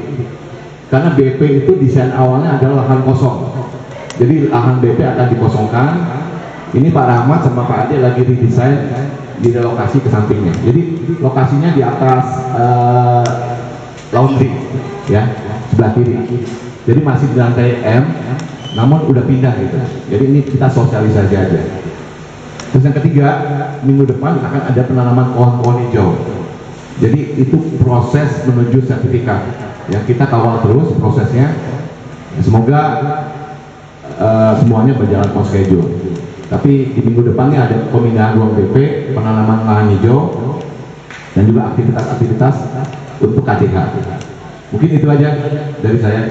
Karena BP itu desain awalnya adalah lahan kosong. Jadi lahan BP akan dikosongkan. Ini Pak Rahmat sama Pak Ade lagi redesign di relokasi ke sampingnya. Jadi lokasinya di atas laundry, ya, sebelah kiri. Jadi masih di lantai M, namun udah pindah gitu. Jadi ini kita sosialisasi aja. Terus yang ketiga, minggu depan akan ada penanaman pohon-pohon hijau. Jadi itu proses menuju sertifikat. Ya, kita kawal terus prosesnya. Semoga semuanya berjalan on schedule. Tapi di minggu depannya ada pemindahan ruang BP, penanaman lahan hijau, dan juga aktivitas-aktivitas untuk KDH. Mungkin itu aja dari saya.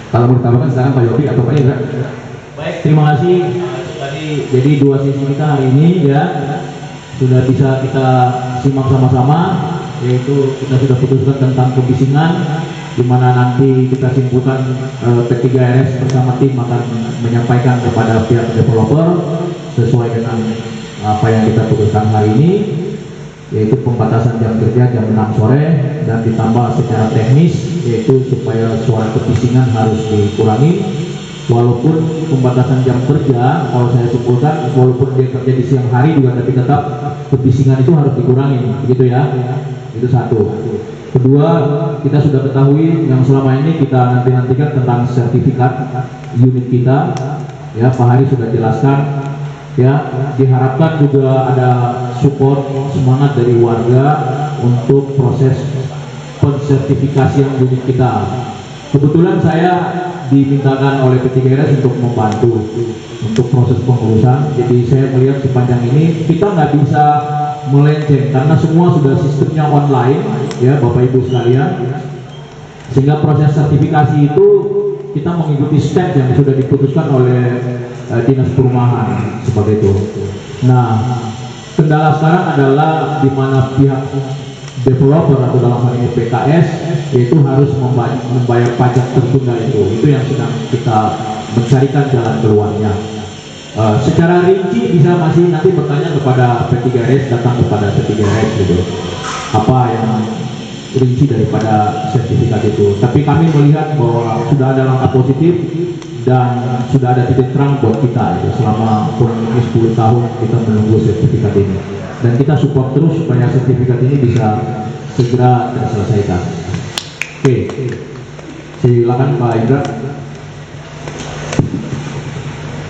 Kalau mau ditambahkan silakan Pak Yofi atau Pak Indra. Baik, terima kasih. Tadi jadi dua sesi kita hari ini ya sudah bisa kita simak sama-sama, yaitu kita sudah putuskan tentang kebisingan, di mana nanti kita simpulkan P3RS bersama tim akan menyampaikan kepada pihak developer sesuai dengan apa yang kita putuskan hari ini, yaitu pembatasan jam kerja jam 6 sore dan ditambah secara teknis yaitu supaya suara kebisingan harus dikurangi. Walaupun pembatasan jam kerja, kalau saya simpulkan, walaupun dia kerja di siang hari juga, tapi tetap kebisingan itu harus dikurangi, begitu ya. Itu satu. Kedua, kita sudah ketahui yang selama ini kita nantikan tentang sertifikat unit kita, ya Pak Hari sudah jelaskan, ya diharapkan juga ada support semangat dari warga untuk proses pensertifikasian unit kita. Kebetulan saya dimintakan oleh P3RS untuk membantu untuk proses pengurusan. Jadi saya melihat sepanjang ini kita nggak bisa melenceng karena semua sudah sistemnya online, ya Bapak Ibu sekalian. Sehingga proses sertifikasi itu kita mengikuti step yang sudah diputuskan oleh Dinas Perumahan seperti itu. Nah, kendala sekarang adalah di mana pihak developer atau dalam hal ini PKS yaitu harus membayar pajak tertunda itu yang sedang kita mencarikan jalan keluarnya. Secara rinci bisa masih nanti bertanya kepada P3RS, datang kepada P3RS gitu, apa yang rinci daripada sertifikat itu. Tapi kami melihat bahwa sudah ada langkah positif dan sudah ada titik terang buat kita itu selama kurang lebih 10 tahun kita menunggu sertifikat ini. Dan kita support terus supaya sertifikat ini bisa segera terselesaikan. Oke, silakan Pak Indra.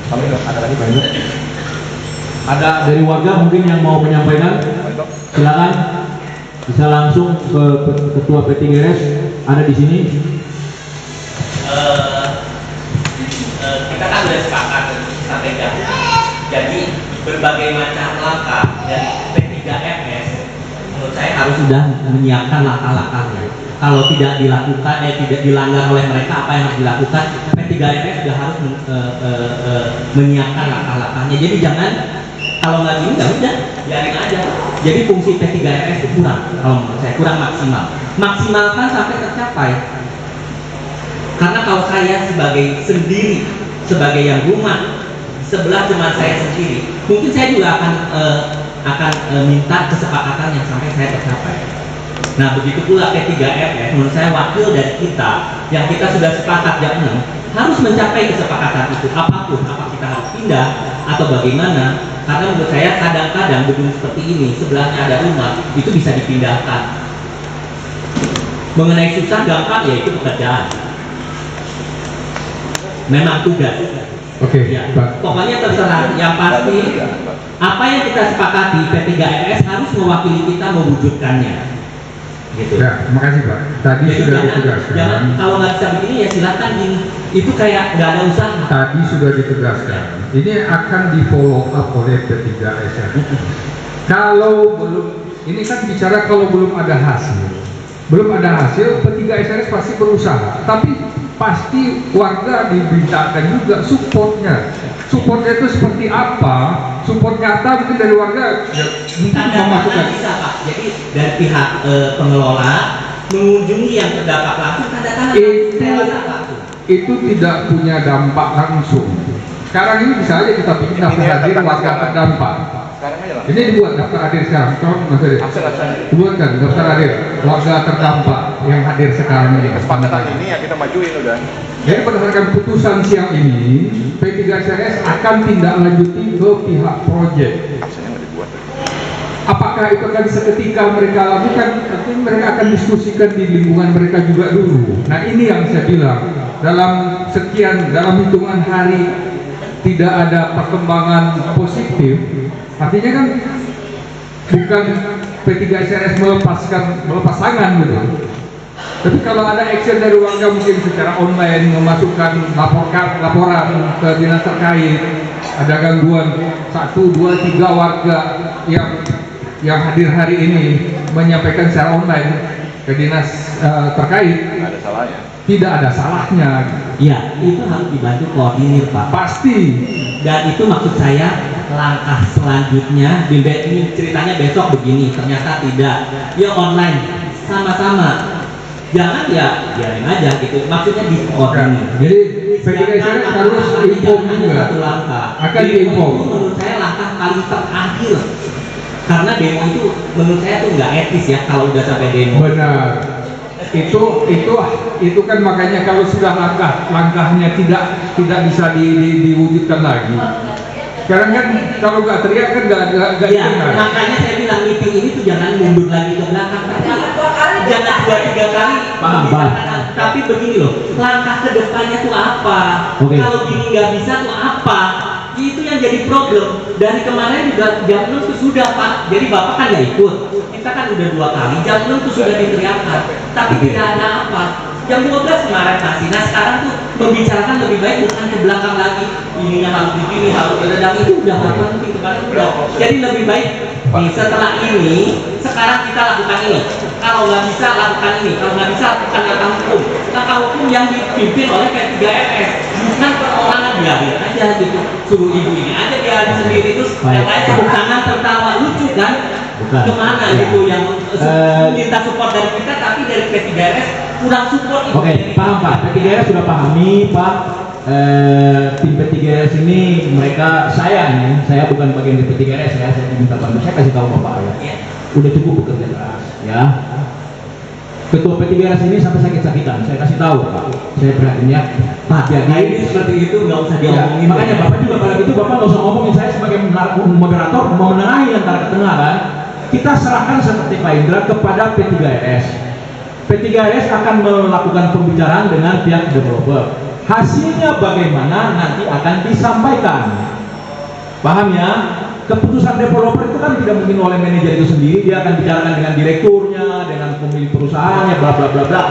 Kami ada lagi Pak Indra. Ada dari warga mungkin yang mau menyampaikan? Silakan. Bisa langsung ke Ketua P3RS, ada di sini. sudah sepakat sampaikan. Jadi berbagai macam langkah dari P3RS menurut saya harus sudah menyiapkan langkah-langkahnya. Kalau tidak dilakukan, tidak dilanggar oleh mereka, apa yang harus dilakukan? P3RS sudah harus menyiapkan langkah-langkahnya. Jadi jangan kalau nggak gini nggak udah, biarin aja. Jadi fungsi P3RS itu kurang, kalau menurut saya kurang maksimal. Maksimalkan sampai tercapai. Karena kalau saya sebagai sendiri, sebagai yang rumah sebelah cuma saya sendiri, mungkin saya juga akan minta kesepakatan yang sampai saya tercapai. Nah begitu pula P3RS, menurut saya wakil dari kita yang kita sudah sepakat jam 6 harus mencapai kesepakatan itu apapun, apa kita harus pindah atau bagaimana. Karena menurut saya kadang-kadang gedung seperti ini sebelahnya ada rumah itu bisa dipindahkan. Mengenai susah gampang ya itu pekerjaan. Memang tugas. Oke, Ya, Pak. pokoknya terserah. Yang pasti apa yang kita sepakati P3RS harus mewakili kita mewujudkannya. Gitu. Ya, makasih Pak. Tadi Jadi sudah jangan ditegaskan. kalau nggak bisa begini ya silakan gini. Itu kayak nggak ada usaha. Tadi sudah ditegaskan. Ini akan di follow up oleh P3S. Kalau belum, ini kan bicara kalau belum ada hasil. Belum ada hasil, P3SRS pasti berusaha. Tapi pasti warga diberitakan juga supportnya. Supportnya itu seperti apa? Support nyata mungkin dari warga ya, mungkin Tanda memasukkan. tangan bisa Pak. Jadi dari pihak pengelola mengunjungi yang terdampak langsung tanda tangan. Itu tidak punya dampak langsung. Sekarang ini bisa aja kita bikin daftar hadir warga terdampak. Ini dibuat daftar hadir sekarang, Mas Eri. Dibuatkan daftar hadir warga terdampak yang hadir sekarang ini. Kesepakatan ini ya kita majuin udah. Jadi berdasarkan putusan siang ini, P3SRS akan tindak lanjuti ke pihak proyek. Apakah itu akan seketika mereka lakukan? Tentu mereka akan diskusikan di lingkungan mereka juga dulu. Nah ini yang saya bilang, dalam hitungan hari tidak ada perkembangan positif, artinya kan bukan P3SRS melepas tangan gitu. Tapi kalau ada action dari warga mungkin secara online memasukkan laporan ke dinas terkait, ada gangguan 1, 2, 3 warga yang hadir hari ini menyampaikan secara online ke dinas terkait, Ada salahnya. tidak ada salahnya. Ya, itu harus dibantu koordinir Pak. Pasti. Dan itu maksud saya langkah selanjutnya. Ini ceritanya besok begini, ternyata tidak. Ya online, sama-sama. Jangan ya biarin aja gitu. Maksudnya dikoordinir. Jadi P3SRS harus inform juga. Satu langkah. Akan diinform. Itu menurut saya langkah paling terakhir. Karena demo itu menurut saya tuh nggak etis ya kalau udah sampai demo. Benar. Itu kan makanya kalau sudah langkahnya tidak bisa diwujudkan lagi. Sekarang kan kalau nggak teriak kan nggak Ya, dengar. makanya saya bilang meeting ini tuh jangan mundur lagi ke belakang. Jangan 2-3 kali. Paham. Tapi begini loh, langkah ke depannya tuh apa? Oke. Kalau gini nggak bisa tuh apa? Itu yang jadi problem. Dari kemarin juga jam 6 tuh sudah Pak. Jadi Bapak kan nggak ikut. Kita kan udah 2 kali. Jam 6 tuh sudah diteriakkan. Tapi tidak ada apa. Jam 12 kemarin masih. Nah sekarang tuh membicarakan lebih baik bukan ke belakang lagi. Ininya harus begini, harus redam itu udah penting kemarin udah. Jadi lebih baik nih setelah ini sekarang kita lakukan ini. Kalau nggak bisa lakukan ini. Kalau nggak bisa lakukan langkah hukum. Langkah hukum yang dipimpin oleh P3RS. Bukan perorangan biarin aja gitu. Suruh ibu ini aja biarin sendiri terus yang lain tepuk tangan tertawa lucu kan? Bukan. Kemana Ya. gitu yang minta support dari kita tapi dari P3RS kurang support itu. Oke, paham Pak. P3RS sudah pahami Pak. Tim P3RS ini saya bukan bagian dari P3RS ya. Saya diminta bantu. Saya kasih tahu Bapak ya. Ya. Udah cukup bekerja keras ya. Ketua P3RS ini sampai sakit-sakitan. Saya kasih tahu Pak. Saya perhatiannya Pak. Jadi Ini seperti itu nggak usah ya, diomongin. makanya Bapak juga pada itu Bapak nggak usah ngomongin, saya sebagai moderator mau menengahi antara ke tengah kan. Kita serahkan seperti Pak Indra kepada P3RS. P3RS akan melakukan pembicaraan dengan pihak developer. Hasilnya bagaimana nanti akan disampaikan. Paham ya? Keputusan developer itu kan tidak mungkin oleh manajer itu sendiri, dia akan bicarakan dengan direkturnya, dengan pemilik perusahaannya, bla bla bla bla.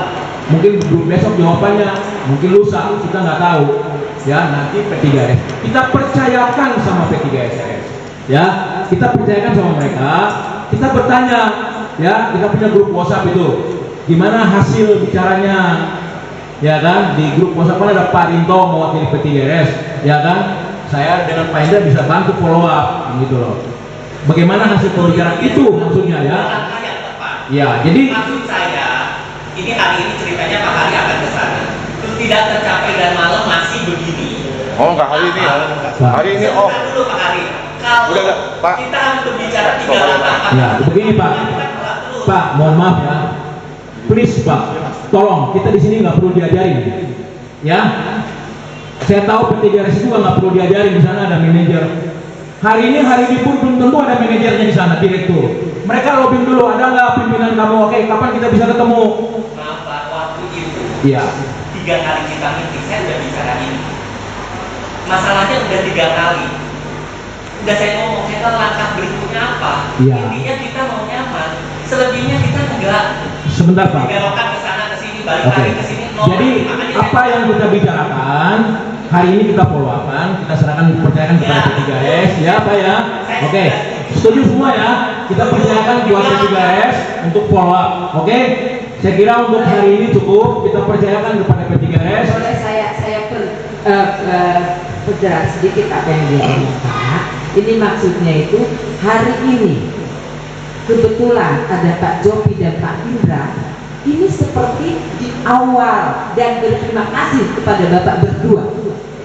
Mungkin belum besok jawabannya, mungkin lusa, kita nggak tahu. ya nanti P3S kita percayakan sama P3SRS, ya kita percayakan sama mereka, kita bertanya, ya kita punya grup WhatsApp itu, gimana hasil bicaranya, ya kan di grup WhatsApp kan ada Pak Rinto mewakili P3RS, ya kan saya dengan Pak Indra bisa bantu follow up gitu loh. Bagaimana hasil pembicaraan itu maksudnya ya? Ya, jadi maksud saya ini hari ini ceritanya Pak Hari akan ke sana, terus tidak tercapai dan malam masih begini. Oh enggak hari ini ya. Hari ini oh. Sebentar dulu Pak Hari. Kalau Udah, Pak. kita harus berbicara 3 ya begini Pak, mohon maaf ya, please Pak, tolong kita di sini nggak perlu diajarin, ya. Saya tahu P3RS itu nggak perlu diajarin, di sana ada manajer. Hari ini pun belum tentu ada manajernya di sana, direktur. Mereka lobbying dulu, ada nggak pimpinan kamu? Oke, kapan kita bisa ketemu? Maaf Pak, waktu itu Iya. 3 kali kita meeting, saya udah bicara ini. Masalahnya udah 3 kali. Udah saya ngomong, kita langkah berikutnya apa? Iya. Intinya kita mau nyaman. Selebihnya kita enggak. Sebentar Pak. Belokkan ke sana ke sini, balik Oke. lagi ke sini. Jadi apa yang kita bicarakan hari ini kita follow up-kan, kita serahkan percayakan kepada P3S, ya Pak ya. Oke. Setuju semua ya? Kita percayakan buat P3S untuk follow up. Oke? Saya kira untuk hari ini cukup, kita percayakan kepada P3S. Boleh saya perjelas sedikit apa yang dia ngomong Pak. Ini maksudnya itu hari ini kebetulan ada Pak Jopi dan Pak Indra. Ini seperti di awal dan berterima kasih kepada Bapak berdua.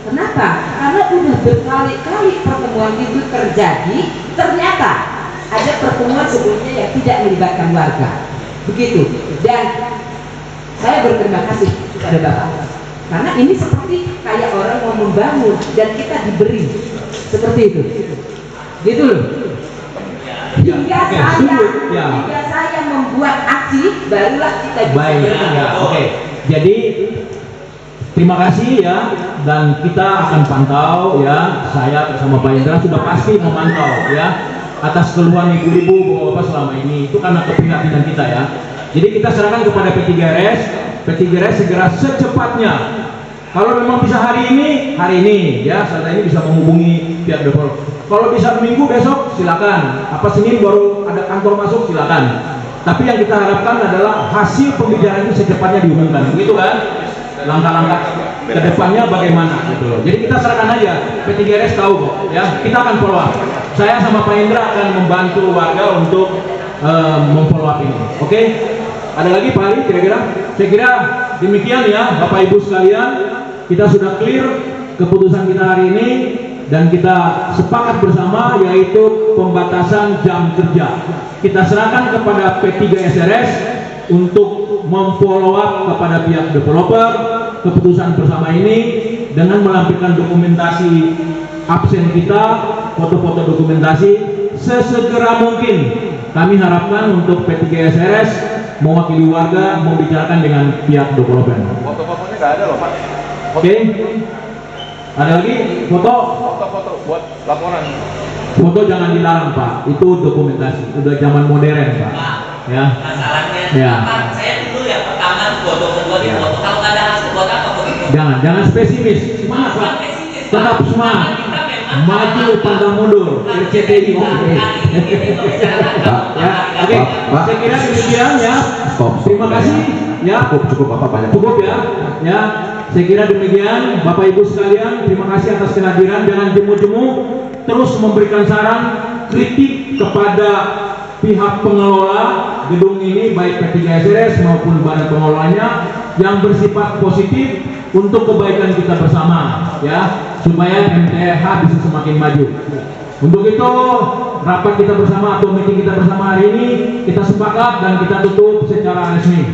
Kenapa? Karena udah berkali-kali pertemuan itu terjadi, ternyata ada pertemuan sebelumnya yang tidak melibatkan warga. Begitu. Dan saya berterima kasih kepada Bapak. Karena ini seperti kayak orang mau membangun dan kita diberi seperti itu. Gitu loh. Hingga Oke, saya, setuju. Ya. hingga saya membuat aksi, barulah kita bisa Baik, bertemu. ya, oke. Jadi terima kasih ya, dan kita akan pantau ya. Saya bersama Pak Indra sudah pasti memantau ya atas keluhan ibu-ibu bapak-bapak selama ini. Itu karena keprihatinan kita ya. Jadi kita serahkan kepada P3RS. P3RS segera secepatnya. Kalau memang bisa hari ini ya, saat ini bisa menghubungi pihak developer. Kalau bisa minggu besok silakan. Apa Senin baru ada kantor masuk silakan. Tapi yang kita harapkan adalah hasil pembicaraan itu secepatnya diumumkan, begitu kan? Langkah-langkah ke depannya bagaimana gitu loh. Jadi kita serahkan aja, P3RS tahu kok ya. Kita akan follow up. Saya sama Pak Indra akan membantu warga untuk memfollow up ini. Oke? Ada lagi Pak Hari kira-kira? Saya kira demikian ya Bapak Ibu sekalian. Kita sudah clear keputusan kita hari ini dan kita sepakat bersama yaitu pembatasan jam kerja. Kita serahkan kepada P3SRS untuk memfollow up kepada pihak developer keputusan bersama ini dengan melampirkan dokumentasi absen kita, foto-foto dokumentasi sesegera mungkin. Kami harapkan untuk P3SRS mewakili warga membicarakan dengan pihak developer. Foto-fotonya nggak ada loh Pak. Oke. Ada lagi foto? Foto-foto buat laporan. Foto jangan dilarang Pak, itu dokumentasi, udah zaman modern Pak. Ya. Masalahnya Ya. apa? Saya dulu yang pertama foto, kedua di foto. Kalau nggak ada hasil buat apa foto? Jangan spesimis. Semangat Pak. Tetap semangat. Maju pantang mundur. RCTI oke. Pak, Ya, oke. Pak. Saya kira demikian ya. Stop. Terima kasih. Ya. Cukup Bapak banyak. Cukup ya. Ya. Saya kira demikian Bapak Ibu sekalian, terima kasih atas kehadiran. Jangan jemu-jemu, terus memberikan saran, kritik kepada pihak pengelola gedung ini baik P3SRS maupun badan pengelolanya yang bersifat positif untuk kebaikan kita bersama ya, supaya MTH bisa semakin maju. Untuk itu rapat kita bersama atau meeting kita bersama hari ini kita sepakat dan kita tutup secara resmi.